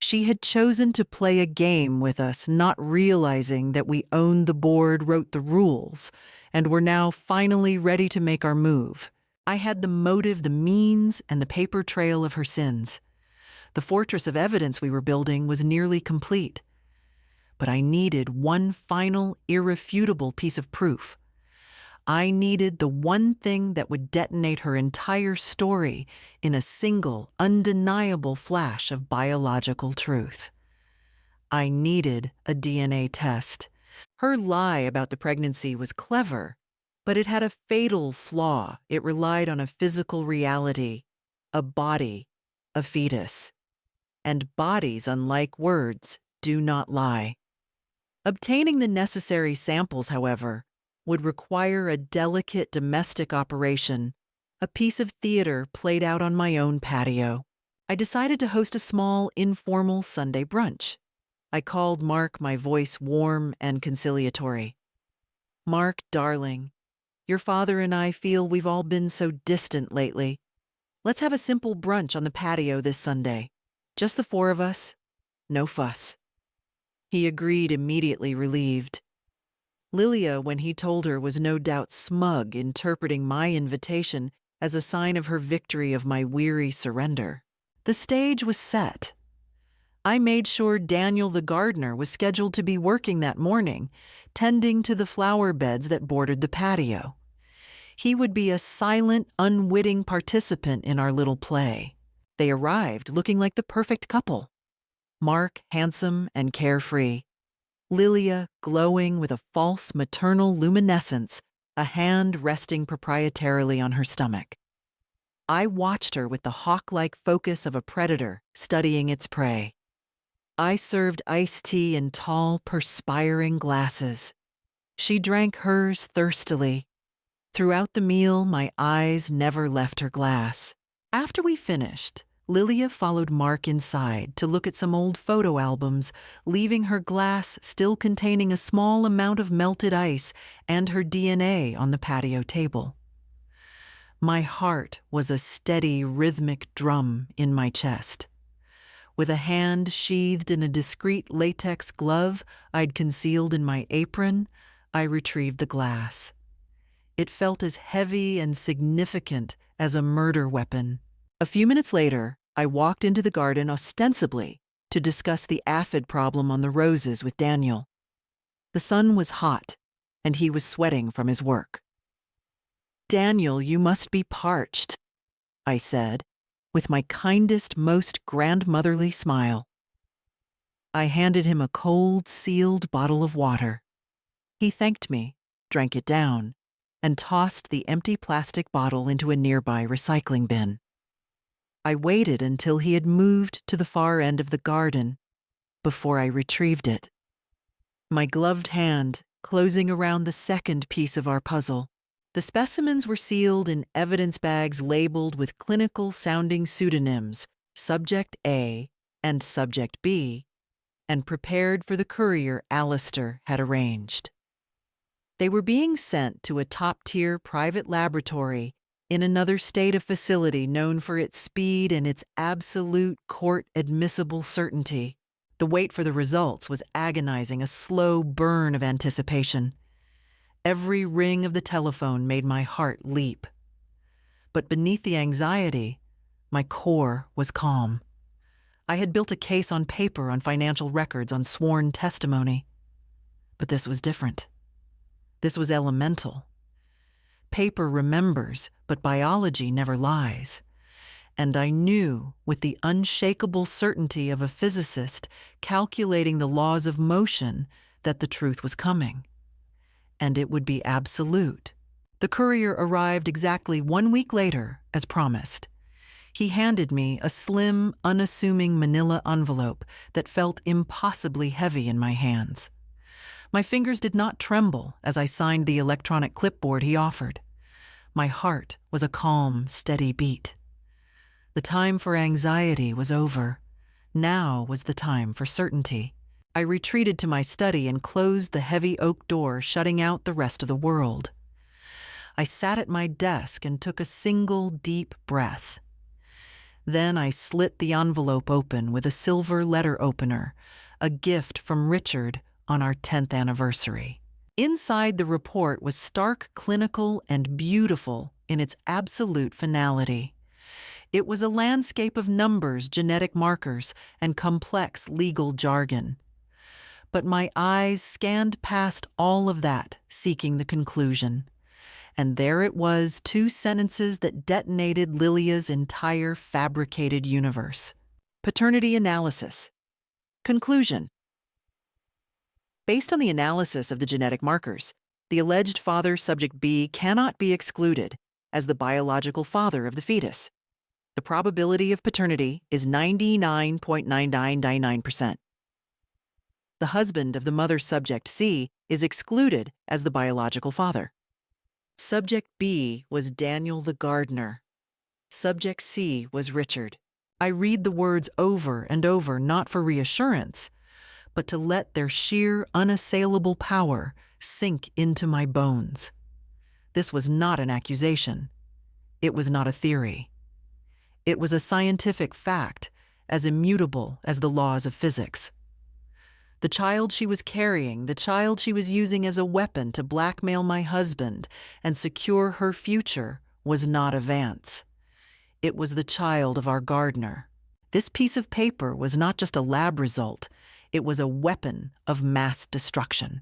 She had chosen to play a game with us, not realizing that we owned the board, wrote the rules, and were now finally ready to make our move. I had the motive, the means, and the paper trail of her sins. The fortress of evidence we were building was nearly complete. But I needed one final, irrefutable piece of proof. I needed the one thing that would detonate her entire story in a single, undeniable flash of biological truth. I needed a DNA test. Her lie about the pregnancy was clever, but it had a fatal flaw. It relied on a physical reality, a body, a fetus. And bodies, unlike words, do not lie. Obtaining the necessary samples, however, would require a delicate domestic operation, a piece of theater played out on my own patio. I decided to host a small, informal Sunday brunch. I called Mark, my voice warm and conciliatory. "Mark, darling, your father and I feel we've all been so distant lately. Let's have a simple brunch on the patio this Sunday. Just the four of us, no fuss." He agreed immediately, relieved. Lilia, when he told her, was no doubt smug, interpreting my invitation as a sign of her victory of my weary surrender. The stage was set. I made sure Daniel the gardener was scheduled to be working that morning, tending to the flower beds that bordered the patio. He would be a silent, unwitting participant in our little play. They arrived looking like the perfect couple. Mark, handsome and carefree. Lilia, glowing with a false maternal luminescence, a hand resting proprietarily on her stomach. I watched her with the hawk-like focus of a predator studying its prey. I served iced tea in tall, perspiring glasses. She drank hers thirstily. Throughout the meal, my eyes never left her glass. After we finished, Lilia followed Mark inside to look at some old photo albums, leaving her glass still containing a small amount of melted ice and her DNA on the patio table. My heart was a steady, rhythmic drum in my chest. With a hand sheathed in a discreet latex glove I'd concealed in my apron, I retrieved the glass. It felt as heavy and significant as a murder weapon. A few minutes later, I walked into the garden ostensibly to discuss the aphid problem on the roses with Daniel. The sun was hot, and he was sweating from his work. "Daniel, you must be parched," I said, with my kindest, most grandmotherly smile. I handed him a cold, sealed bottle of water. He thanked me, drank it down, and tossed the empty plastic bottle into a nearby recycling bin. I waited until he had moved to the far end of the garden before I retrieved it. My gloved hand closing around the second piece of our puzzle. The specimens were sealed in evidence bags labeled with clinical-sounding pseudonyms, Subject A and Subject B, and prepared for the courier Alistair had arranged. They were being sent to a top-tier private laboratory in another state of facility known for its speed and its absolute court-admissible certainty. The wait for the results was agonizing, a slow burn of anticipation. Every ring of the telephone made my heart leap. But beneath the anxiety, my core was calm. I had built a case on paper, on financial records, on sworn testimony. But this was different. This was elemental. Paper remembers, but biology never lies. And I knew, with the unshakable certainty of a physicist calculating the laws of motion, that the truth was coming. And it would be absolute. The courier arrived exactly 1 week later, as promised. He handed me a slim, unassuming manila envelope that felt impossibly heavy in my hands. My fingers did not tremble as I signed the electronic clipboard he offered. My heart was a calm, steady beat. The time for anxiety was over. Now was the time for certainty. I retreated to my study and closed the heavy oak door, shutting out the rest of the world. I sat at my desk and took a single deep breath. Then I slit the envelope open with a silver letter opener, a gift from Richard on our 10th anniversary. Inside the report was stark, clinical, and beautiful in its absolute finality. It was a landscape of numbers, genetic markers, and complex legal jargon. But my eyes scanned past all of that, seeking the conclusion. And there it was, 2 sentences that detonated Lilia's entire fabricated universe. Paternity analysis. Conclusion. Based on the analysis of the genetic markers, the alleged father, subject B, cannot be excluded as the biological father of the fetus. The probability of paternity is 99.9999%. The husband of the mother, subject C, is excluded as the biological father. Subject B was Daniel the gardener. Subject C was Richard. I read the words over and over, not for reassurance, but to let their sheer, unassailable power sink into my bones. This was not an accusation. It was not a theory. It was a scientific fact, as immutable as the laws of physics. The child she was carrying, the child she was using as a weapon to blackmail my husband and secure her future, was not a Vance. It was the child of our gardener. This piece of paper was not just a lab result, it was a weapon of mass destruction.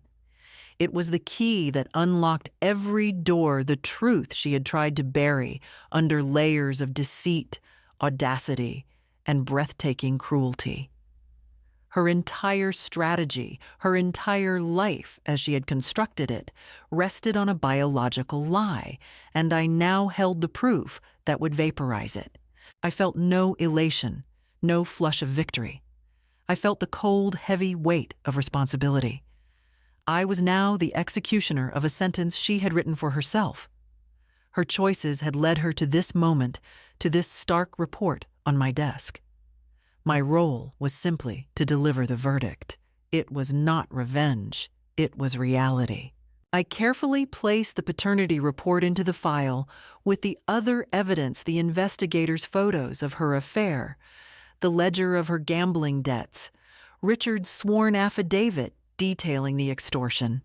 It was the key that unlocked every door, the truth she had tried to bury under layers of deceit, audacity, and breathtaking cruelty. Her entire strategy, her entire life as she had constructed it, rested on a biological lie, and I now held the proof that would vaporize it. I felt no elation, no flush of victory. I felt the cold, heavy weight of responsibility. I was now the executioner of a sentence she had written for herself. Her choices had led her to this moment, to this stark report on my desk. My role was simply to deliver the verdict. It was not revenge. It was reality. I carefully placed the paternity report into the file with the other evidence, the investigator's photos of her affair, the ledger of her gambling debts, Richard's sworn affidavit detailing the extortion.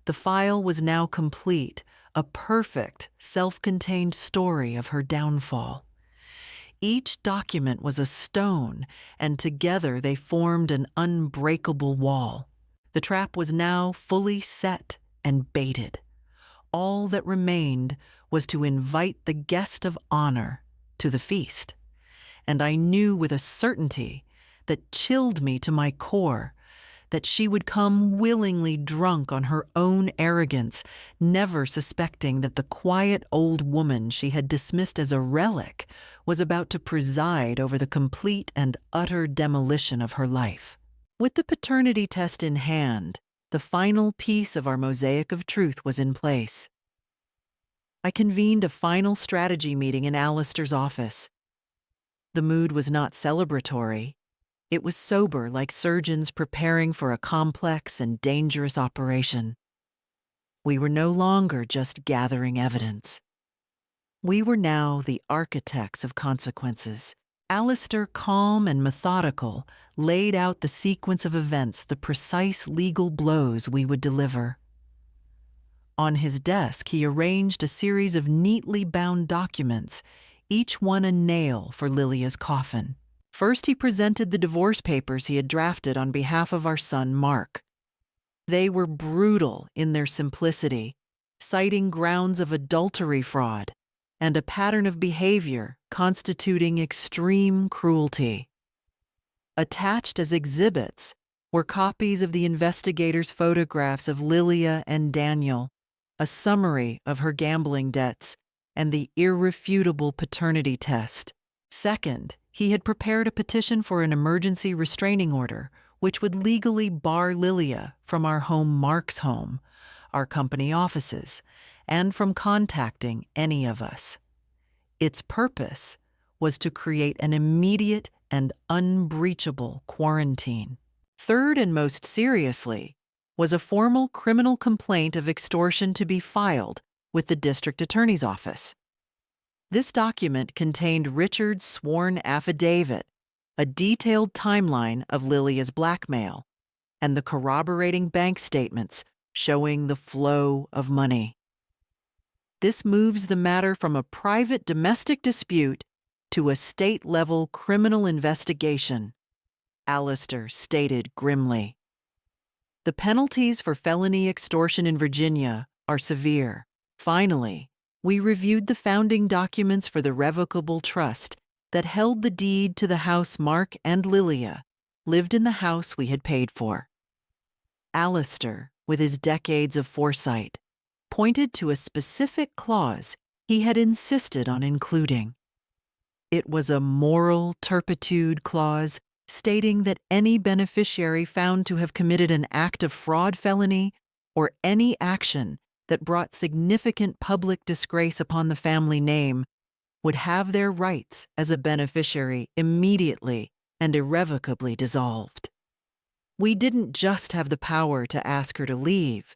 The file was now complete, a perfect, self-contained story of her downfall. Each document was a stone, and together they formed an unbreakable wall. The trap was now fully set and baited. All that remained was to invite the guest of honor to the feast. And I knew with a certainty that chilled me to my core that she would come willingly, drunk on her own arrogance, never suspecting that the quiet old woman she had dismissed as a relic was about to preside over the complete and utter demolition of her life. With the paternity test in hand, the final piece of our mosaic of truth was in place. I convened a final strategy meeting in Alistair's office. The mood was not celebratory. It was sober, like surgeons preparing for a complex and dangerous operation. We were no longer just gathering evidence. We were now the architects of consequences. Alistair, calm and methodical, laid out the sequence of events, the precise legal blows we would deliver. On his desk, he arranged a series of neatly bound documents, each one a nail for Lilia's coffin. First, he presented the divorce papers he had drafted on behalf of our son, Mark. They were brutal in their simplicity, citing grounds of adultery fraud and a pattern of behavior constituting extreme cruelty. Attached as exhibits were copies of the investigator's photographs of Lilia and Daniel, a summary of her gambling debts, and the irrefutable paternity test. Second, he had prepared a petition for an emergency restraining order, which would legally bar Lilia from our home, Mark's home, our company offices, and from contacting any of us. Its purpose was to create an immediate and unbreachable quarantine. Third, and most seriously, was a formal criminal complaint of extortion to be filed with the district attorney's office. This document contained Richard's sworn affidavit, a detailed timeline of Lilia's blackmail, and the corroborating bank statements showing the flow of money. This moves the matter from a private domestic dispute to a state-level criminal investigation, Alistair stated grimly. The penalties for felony extortion in Virginia are severe. Finally, we reviewed the founding documents for the revocable trust that held the deed to the house Mark and Lilia lived in the house we had paid for. Alistair, with his decades of foresight, pointed to a specific clause he had insisted on including. It was a moral turpitude clause stating that any beneficiary found to have committed an act of fraud felony or any action that brought significant public disgrace upon the family name would have their rights as a beneficiary immediately and irrevocably dissolved. We didn't just have the power to ask her to leave.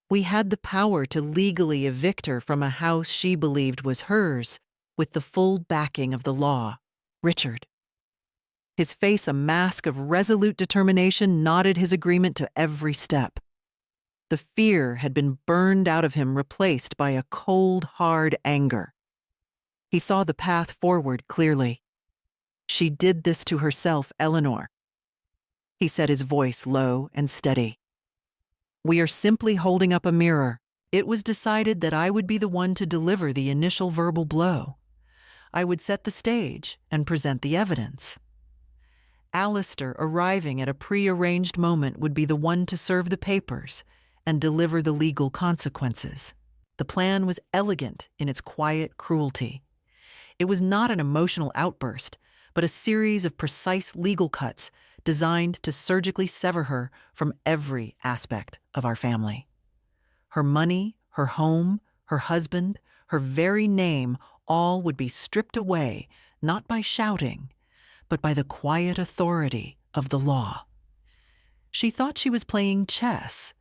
We had the power to legally evict her from a house she believed was hers, with the full backing of the law. Richard, his face a mask of resolute determination, nodded his agreement to every step. The fear had been burned out of him, replaced by a cold, hard anger. He saw the path forward clearly. She did this to herself, Eleanor. He said, his voice low and steady. We are simply holding up a mirror. It was decided that I would be the one to deliver the initial verbal blow. I would set the stage and present the evidence. Alistair, arriving at a pre-arranged moment, would be the one to serve the papers and deliver the legal consequences. The plan was elegant in its quiet cruelty. It was not an emotional outburst, but a series of precise legal cuts designed to surgically sever her from every aspect of our family. Her money, her home, her husband, her very name, all would be stripped away, not by shouting, but by the quiet authority of the law. She thought she was playing chess,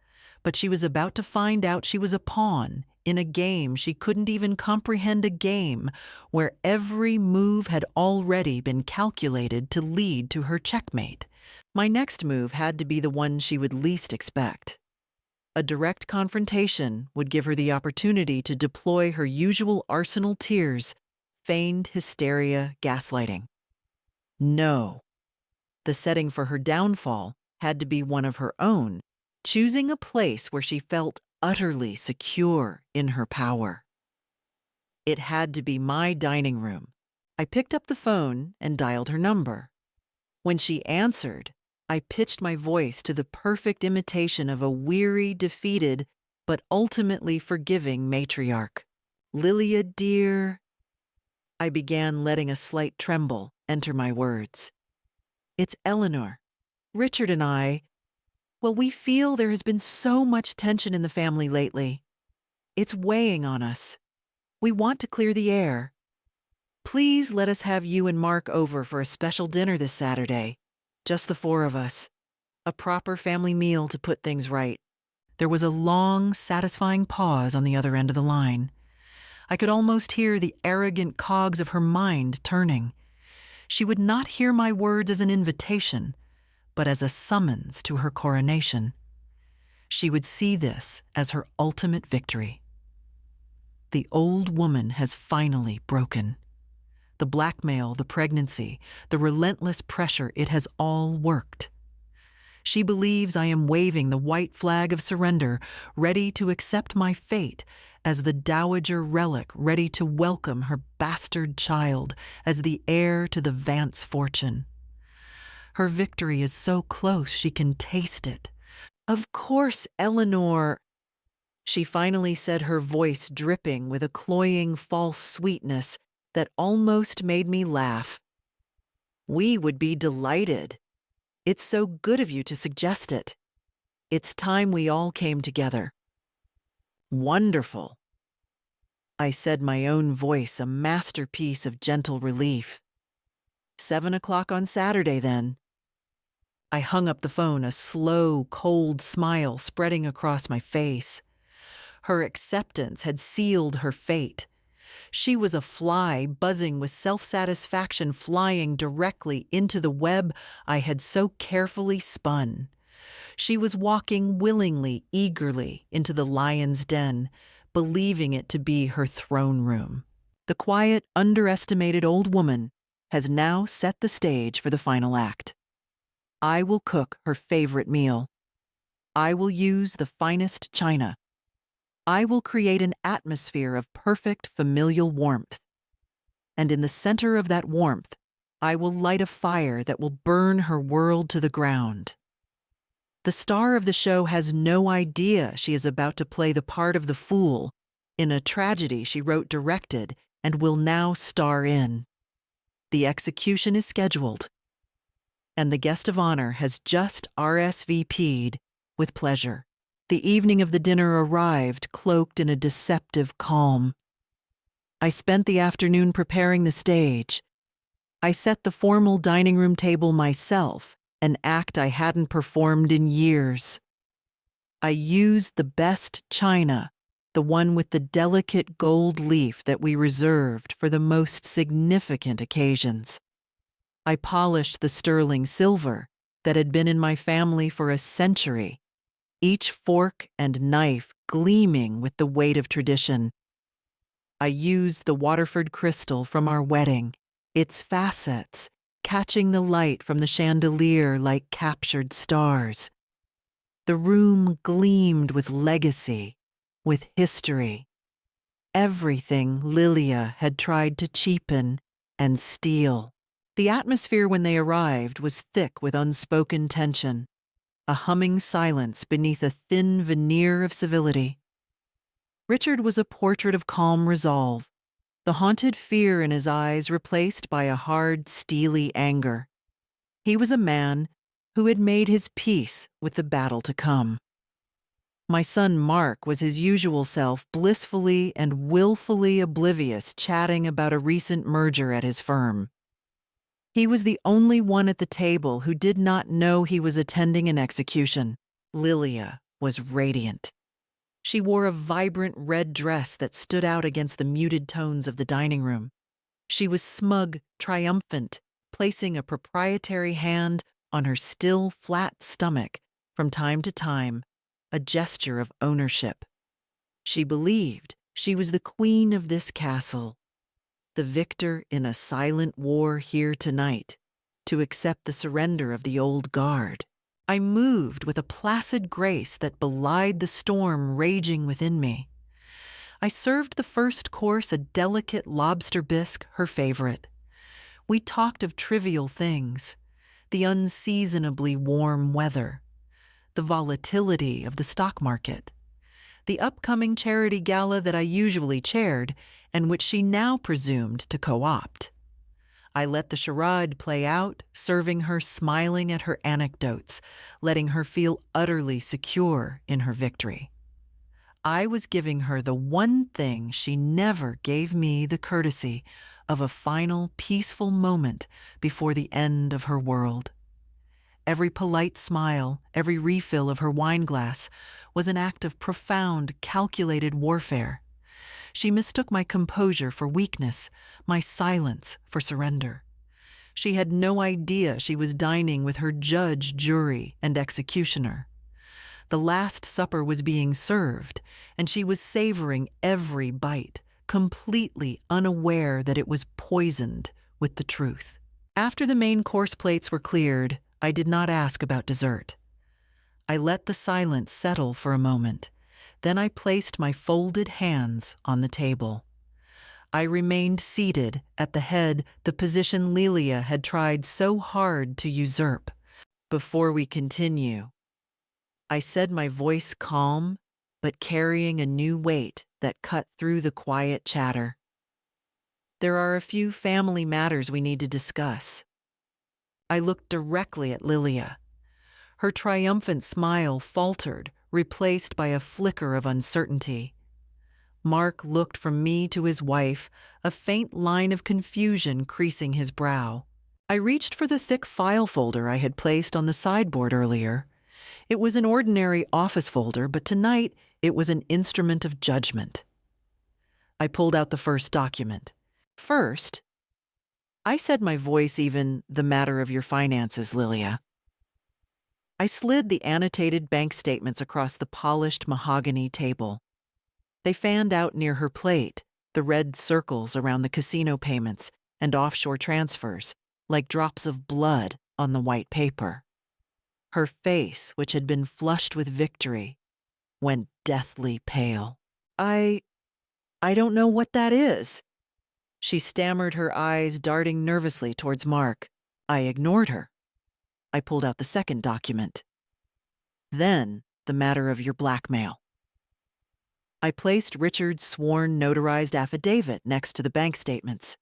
but she was about to find out she was a pawn in a game she couldn't even comprehend, a game where every move had already been calculated to lead to her checkmate. My next move had to be the one she would least expect. A direct confrontation would give her the opportunity to deploy her usual arsenal: tears, feigned hysteria, gaslighting. No. The setting for her downfall had to be one of her own, choosing a place where she felt utterly secure in her power. It had to be my dining room. I picked up the phone and dialed her number. When she answered, I pitched my voice to the perfect imitation of a weary, defeated, but ultimately forgiving matriarch. Lilia, dear, I began, letting a slight tremble enter my words. It's Eleanor. Richard and I, well, we feel there has been so much tension in the family lately. It's weighing on us. We want to clear the air. Please let us have you and Mark over for a special dinner this Saturday. Just the four of us. A proper family meal to put things right. There was a long, satisfying pause on the other end of the line. I could almost hear the arrogant cogs of her mind turning. She would not hear my words as an invitation, but as a summons to her coronation. She would see this as her ultimate victory. The old woman has finally broken. The blackmail, the pregnancy, the relentless pressure, it has all worked. She believes I am waving the white flag of surrender, ready to accept my fate as the dowager relic, ready to welcome her bastard child as the heir to the Vance fortune. Her victory is so close she can taste it. Of course, Eleanor, she finally said, her voice dripping with a cloying false sweetness that almost made me laugh. We would be delighted. It's so good of you to suggest it. It's time we all came together. Wonderful. I said, my own voice a masterpiece of gentle relief. 7 o'clock on Saturday, then. I hung up the phone, a slow, cold smile spreading across my face. Her acceptance had sealed her fate. She was a fly buzzing with self-satisfaction, flying directly into the web I had so carefully spun. She was walking willingly, eagerly into the lion's den, believing it to be her throne room. The quiet, underestimated old woman has now set the stage for the final act. I will cook her favorite meal. I will use the finest china. I will create an atmosphere of perfect familial warmth. And in the center of that warmth, I will light a fire that will burn her world to the ground. The star of the show has no idea she is about to play the part of the fool in a tragedy she wrote, directed, and will now star in. The execution is scheduled, and the guest of honor has just RSVP'd with pleasure. The evening of the dinner arrived, cloaked in a deceptive calm. I spent the afternoon preparing the stage. I set the formal dining room table myself, an act I hadn't performed in years. I used the best china, the one with the delicate gold leaf that we reserved for the most significant occasions. I polished the sterling silver that had been in my family for a century, each fork and knife gleaming with the weight of tradition. I used the Waterford crystal from our wedding, its facets catching the light from the chandelier like captured stars. The room gleamed with legacy, with history. Everything Lilia had tried to cheapen and steal. The atmosphere when they arrived was thick with unspoken tension, a humming silence beneath a thin veneer of civility. Richard was a portrait of calm resolve, the haunted fear in his eyes replaced by a hard, steely anger. He was a man who had made his peace with the battle to come. My son Mark was his usual self, blissfully and willfully oblivious, chatting about a recent merger at his firm. He was the only one at the table who did not know he was attending an execution. Lilia was radiant. She wore a vibrant red dress that stood out against the muted tones of the dining room. She was smug, triumphant, placing a proprietary hand on her still, flat stomach from time to time, a gesture of ownership. She believed she was the queen of this castle, the victor in a silent war here tonight, to accept the surrender of the old guard. I moved with a placid grace that belied the storm raging within me. I served the first course, a delicate lobster bisque, her favorite. We talked of trivial things, the unseasonably warm weather, the volatility of the stock market, the upcoming charity gala that I usually chaired and which she now presumed to co-opt. I let the charade play out, serving her, smiling at her anecdotes, letting her feel utterly secure in her victory. I was giving her the one thing she never gave me, the courtesy of a final, peaceful moment before the end of her world. Every polite smile, every refill of her wineglass was an act of profound, calculated warfare. She mistook my composure for weakness, my silence for surrender. She had no idea she was dining with her judge, jury, and executioner. The Last Supper was being served, and she was savoring every bite, completely unaware that it was poisoned with the truth. After the main course plates were cleared, I did not ask about dessert. I let the silence settle for a moment. Then I placed my folded hands on the table. I remained seated at the head, the position Lilia had tried so hard to usurp. Before we continue, I said, my voice calm, but carrying a new weight that cut through the quiet chatter. There are a few family matters we need to discuss. I looked directly at Lilia. Her triumphant smile faltered, replaced by a flicker of uncertainty. Mark looked from me to his wife, a faint line of confusion creasing his brow. I reached for the thick file folder I had placed on the sideboard earlier. It was an ordinary office folder, but tonight it was an instrument of judgment. I pulled out the first document. First, I said my voice even the matter of your finances, Lilia. I slid the annotated bank statements across the polished mahogany table. They fanned out near her plate, the red circles around the casino payments and offshore transfers, like drops of blood on the white paper. Her face, which had been flushed with victory, went deathly pale. I don't know what that is. She stammered, her eyes darting nervously towards Mark. I ignored her. I pulled out the second document. Then, the matter of your blackmail. I placed Richard's sworn notarized affidavit next to the bank statements.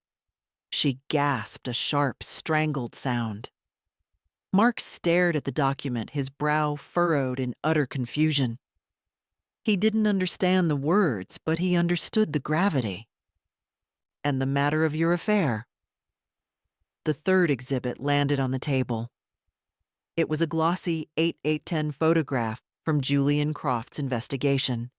She gasped a sharp, strangled sound. Mark stared at the document, his brow furrowed in utter confusion. He didn't understand the words, but he understood the gravity. And the matter of your affair. The third exhibit landed on the table. It was a glossy 8x10 photograph from Julian Croft's investigation.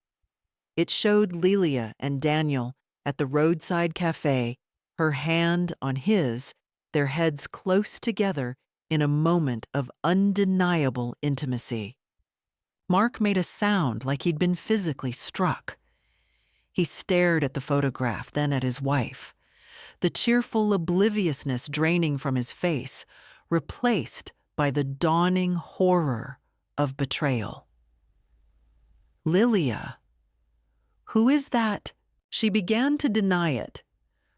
It showed Lelia and Daniel at the roadside cafe, her hand on his, their heads close together in a moment of undeniable intimacy. Mark made a sound like he'd been physically struck. He stared at the photograph, then at his wife, the cheerful obliviousness draining from his face, replaced by the dawning horror of betrayal. Lilia, who is that? She began to deny it,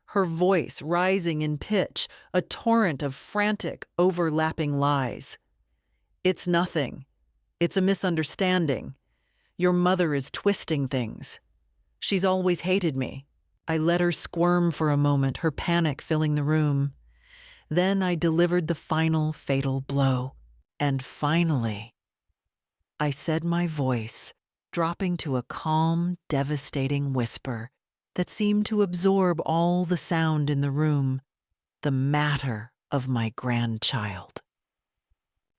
her voice rising in pitch, a torrent of frantic, overlapping lies. It's nothing. It's a misunderstanding. Your mother is twisting things. She's always hated me. I let her squirm for a moment, her panic filling the room. Then I delivered the final fatal blow. And finally, I said, my voice dropping to a calm, devastating whisper that seemed to absorb all the sound in the room, the matter of my grandchild.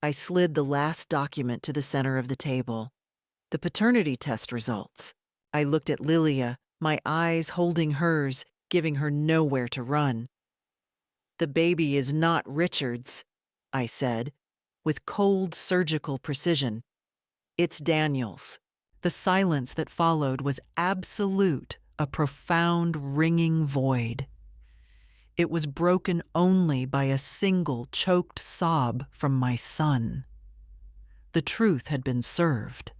I slid the last document to the center of the table. The paternity test results. I looked at Lilia, my eyes holding hers, giving her nowhere to run. The baby is not Richard's, I said, with cold surgical precision. It's Daniel's. The silence that followed was absolute, a profound ringing void. It was broken only by a single choked sob from my son. The truth had been served,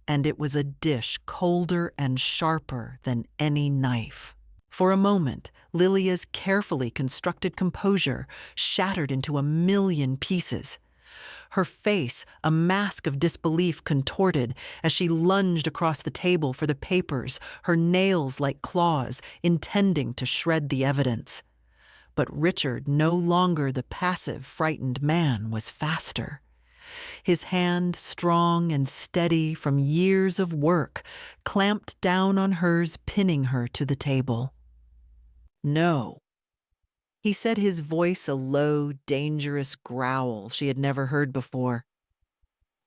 and it was a dish colder and sharper than any knife. For a moment, Lilia's carefully constructed composure shattered into a million pieces. Her face, a mask of disbelief, contorted as she lunged across the table for the papers, her nails like claws, intending to shred the evidence. But Richard, no longer the passive, frightened man, was faster. His hand, strong and steady from years of work, clamped down on hers, pinning her to the table. No. He said, his voice a low, dangerous growl she had never heard before.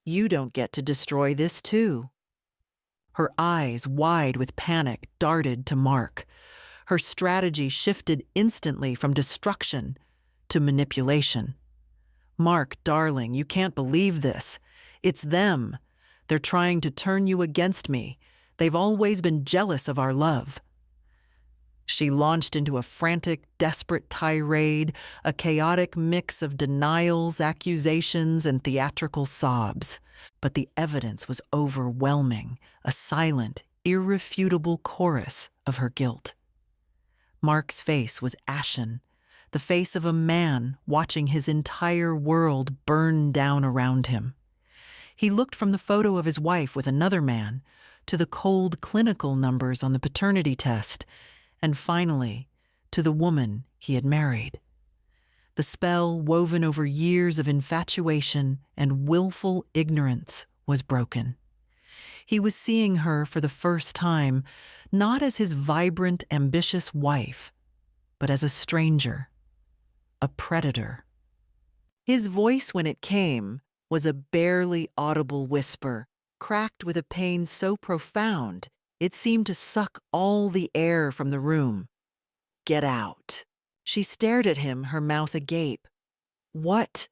You don't get to destroy this too. Her eyes, wide with panic, darted to Mark. Her strategy shifted instantly from destruction to manipulation. Mark, darling, you can't believe this. It's them. They're trying to turn you against me. They've always been jealous of our love. She launched into a frantic, desperate tirade, a chaotic mix of denials, accusations, and theatrical sobs. But the evidence was overwhelming, a silent, irrefutable chorus of her guilt. Mark's face was ashen, the face of a man watching his entire world burn down around him. He looked from the photo of his wife with another man to the cold clinical numbers on the paternity test, and finally, to the woman he had married. The spell woven over years of infatuation and willful ignorance was broken. He was seeing her for the first time, not as his vibrant, ambitious wife, but as a stranger, a predator. His voice, when it came, was a barely audible whisper, cracked with a pain so profound It seemed to suck all the air from the room. "Get out." She stared at him, her mouth agape. "What?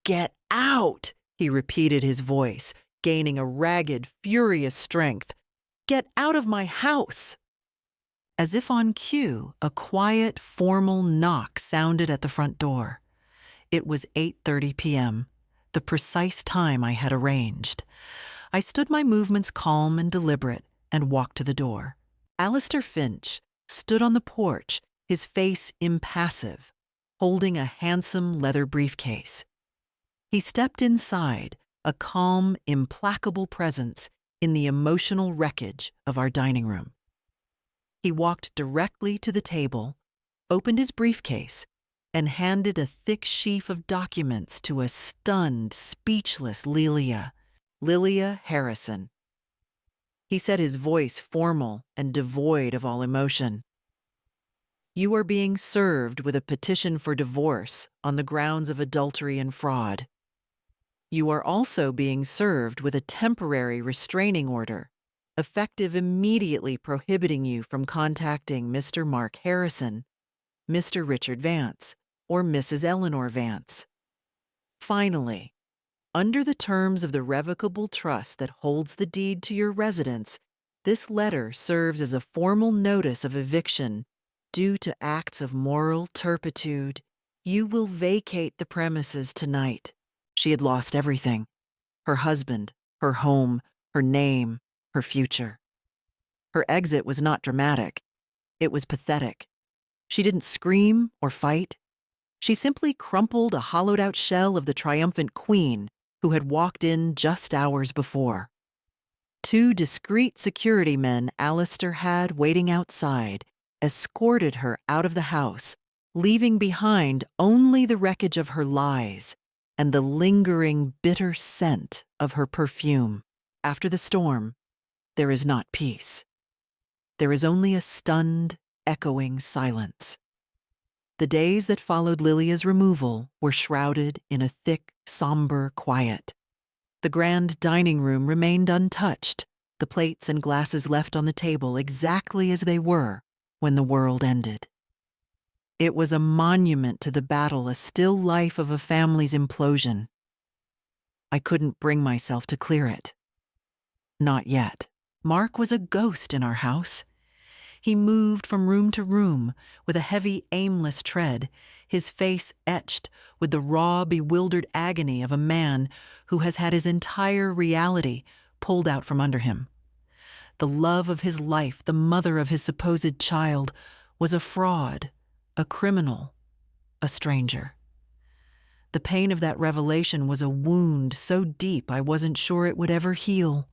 Get out," he repeated, his voice gaining a ragged, furious strength. "Get out of my house." As if on cue, a quiet, formal knock sounded at the front door. It was 8:30 p.m., the precise time I had arranged. I stood my movements calm and deliberate and walked to the door. Alistair Finch stood on the porch, his face impassive, holding a handsome leather briefcase. He stepped inside, a calm, implacable presence in the emotional wreckage of our dining room. He walked directly to the table, opened his briefcase, and handed a thick sheaf of documents to a stunned, speechless Lilia Harrison. He said, his voice formal and devoid of all emotion, "You are being served with a petition for divorce on the grounds of adultery and fraud. You are also being served with a temporary restraining order, effective immediately prohibiting you from contacting Mr. Mark Harrison, Mr. Richard Vance, or Mrs. Eleanor Vance. Finally, under the terms of the revocable trust that holds the deed to your residence, this letter serves as a formal notice of eviction due to acts of moral turpitude. You will vacate the premises tonight." She had lost everything: her husband, her home, her name, her future. Her exit was not dramatic. It was pathetic. She didn't scream or fight. She simply crumpled a hollowed-out shell of the triumphant queen who had walked in just hours before. 2 discreet security men Alistair had waiting outside escorted her out of the house, leaving behind only the wreckage of her lies and the lingering bitter scent of her perfume. After the storm, there is not peace. There is only a stunned, echoing silence. The days that followed Lilia's removal were shrouded in a thick, somber quiet. The grand dining room remained untouched, the plates and glasses left on the table exactly as they were when the world ended. It was a monument to the battle, a still life of a family's implosion. I couldn't bring myself to clear it. Not yet. Mark was a ghost in our house. He moved from room to room with a heavy, aimless tread, his face etched with the raw, bewildered agony of a man who has had his entire reality pulled out from under him. The love of his life, the mother of his supposed child, was a fraud, a criminal, a stranger. The pain of that revelation was a wound so deep I wasn't sure it would ever heal.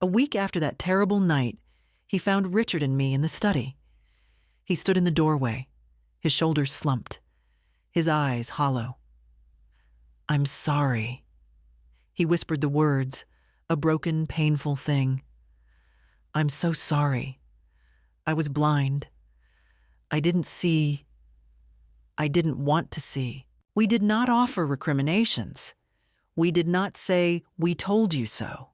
A week after that terrible night, he found Richard and me in the study. He stood in the doorway, his shoulders slumped, his eyes hollow. "I'm sorry." He whispered the words, a broken, painful thing. "I'm so sorry. I was blind. I didn't see. I didn't want to see." We did not offer recriminations. We did not say, "We told you so."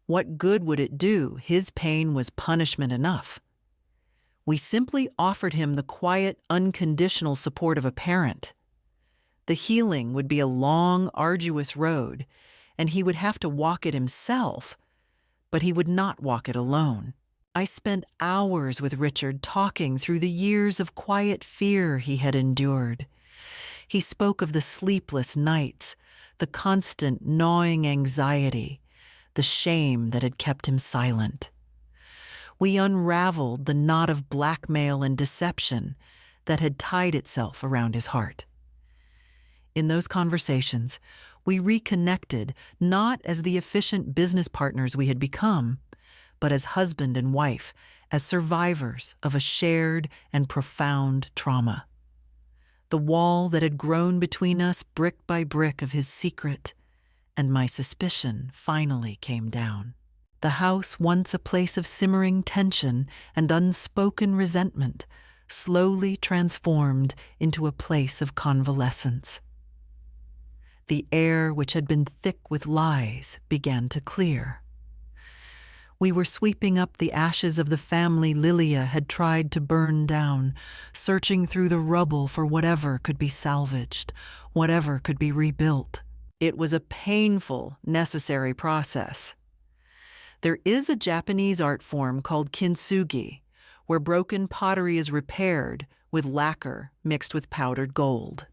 What good would it do? His pain was punishment enough. We simply offered him the quiet, unconditional support of a parent. The healing would be a long, arduous road, and he would have to walk it himself, but he would not walk it alone. I spent hours with Richard talking through the years of quiet fear he had endured. He spoke of the sleepless nights, the constant gnawing anxiety, the shame that had kept him silent. We unraveled the knot of blackmail and deception that had tied itself around his heart. In those conversations, we reconnected not as the efficient business partners we had become, but as husband and wife, as survivors of a shared and profound trauma. The wall that had grown between us brick by brick of his secret and my suspicion finally came down. The house, once a place of simmering tension and unspoken resentment, slowly transformed into a place of convalescence. The air, which had been thick with lies, began to clear. We were sweeping up the ashes of the family Lilia had tried to burn down, searching through the rubble for whatever could be salvaged, whatever could be rebuilt. It was a painful, necessary process. There is a Japanese art form called kintsugi, where broken pottery is repaired with lacquer mixed with powdered gold.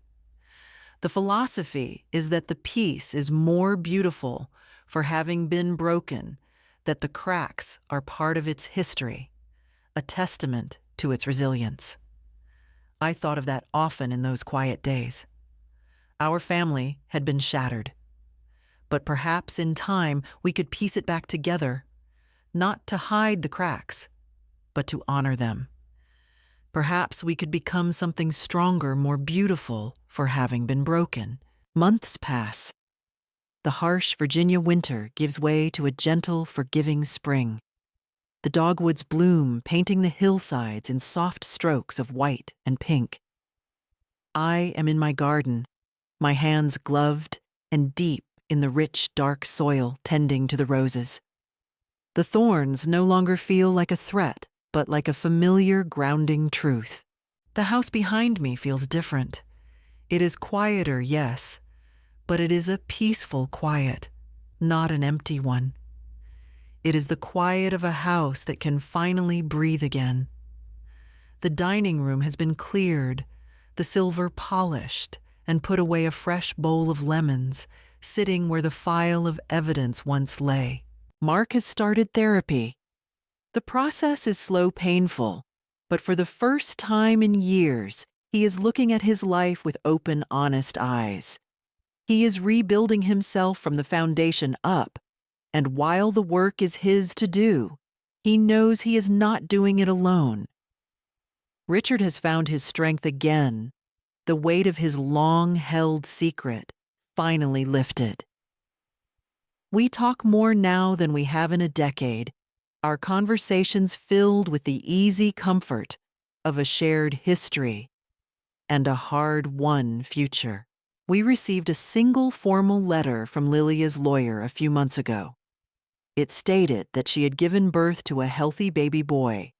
The philosophy is that the piece is more beautiful for having been broken, that the cracks are part of its history, a testament to its resilience. I thought of that often in those quiet days. Our family had been shattered, but perhaps in time we could piece it back together, not to hide the cracks, but to honor them. Perhaps we could become something stronger, more beautiful for having been broken. Months pass. The harsh Virginia winter gives way to a gentle, forgiving spring. The dogwoods bloom, painting the hillsides in soft strokes of white and pink. I am in my garden, my hands gloved and deep in the rich, dark soil tending to the roses. The thorns no longer feel like a threat, but like a familiar, grounding truth. The house behind me feels different. It is quieter, yes, but it is a peaceful quiet, not an empty one. It is the quiet of a house that can finally breathe again. The dining room has been cleared, the silver polished, and put away a fresh bowl of lemons, sitting where the file of evidence once lay. Mark has started therapy. The process is slow, painful, but for the first time in years, he is looking at his life with open, honest eyes. He is rebuilding himself from the foundation up, and while the work is his to do, he knows he is not doing it alone. Richard has found his strength again, the weight of his long-held secret finally lifted. We talk more now than we have in a decade, our conversations filled with the easy comfort of a shared history and a hard-won future. We received a single formal letter from Lilia's lawyer a few months ago. It stated that she had given birth to a healthy baby boy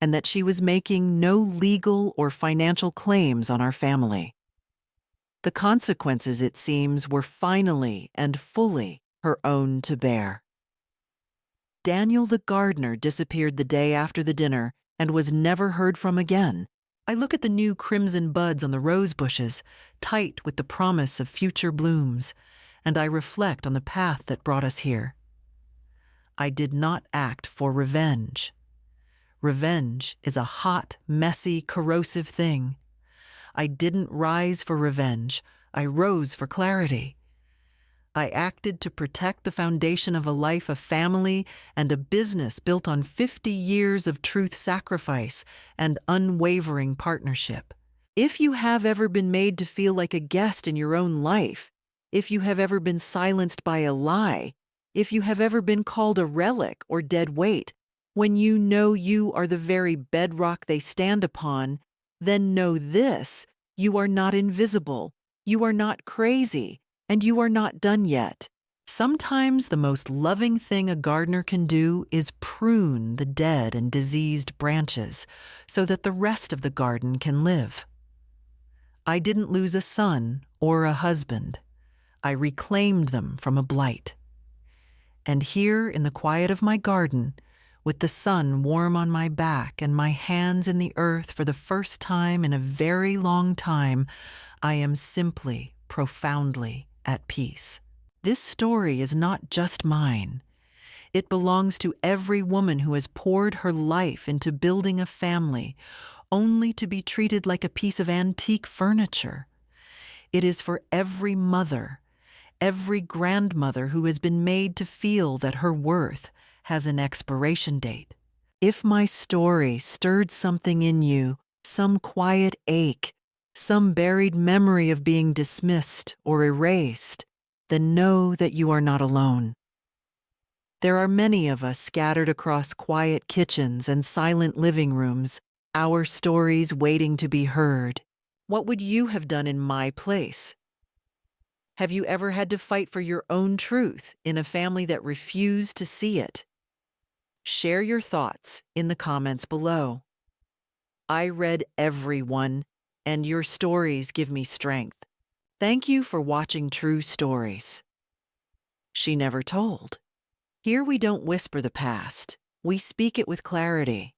and that she was making no legal or financial claims on our family. The consequences, it seems, were finally and fully her own to bear. Daniel the gardener disappeared the day after the dinner and was never heard from again. I look at the new crimson buds on the rose bushes, tight with the promise of future blooms, and I reflect on the path that brought us here. I did not act for revenge. Revenge is a hot, messy, corrosive thing. I didn't rise for revenge. I rose for clarity. I acted to protect the foundation of a life, a family, and a business built on 50 years of truth sacrifice and unwavering partnership. If you have ever been made to feel like a guest in your own life, if you have ever been silenced by a lie, if you have ever been called a relic or dead weight, when you know you are the very bedrock they stand upon, then know this: you are not invisible, you are not crazy, and you are not done yet. Sometimes the most loving thing a gardener can do is prune the dead and diseased branches so that the rest of the garden can live. I didn't lose a son or a husband. I reclaimed them from a blight. And here in the quiet of my garden, with the sun warm on my back and my hands in the earth for the first time in a very long time, I am simply, profoundly at peace. This story is not just mine. It belongs to every woman who has poured her life into building a family, only to be treated like a piece of antique furniture. It is for every mother, every grandmother who has been made to feel that her worth has an expiration date. If my story stirred something in you, some quiet ache, some buried memory of being dismissed or erased, then know that you are not alone. There are many of us scattered across quiet kitchens and silent living rooms, our stories waiting to be heard. What would you have done in my place? Have you ever had to fight for your own truth in a family that refused to see it? Share your thoughts in the comments below. I read everyone, and your stories give me strength. Thank you for watching True Stories. She Never Told. Here we don't whisper the past, we speak it with clarity.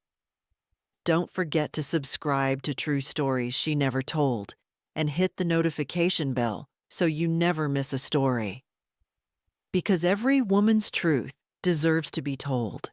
Don't forget to subscribe to True Stories She Never Told and hit the notification bell so you never miss a story. Because every woman's truth deserves to be told.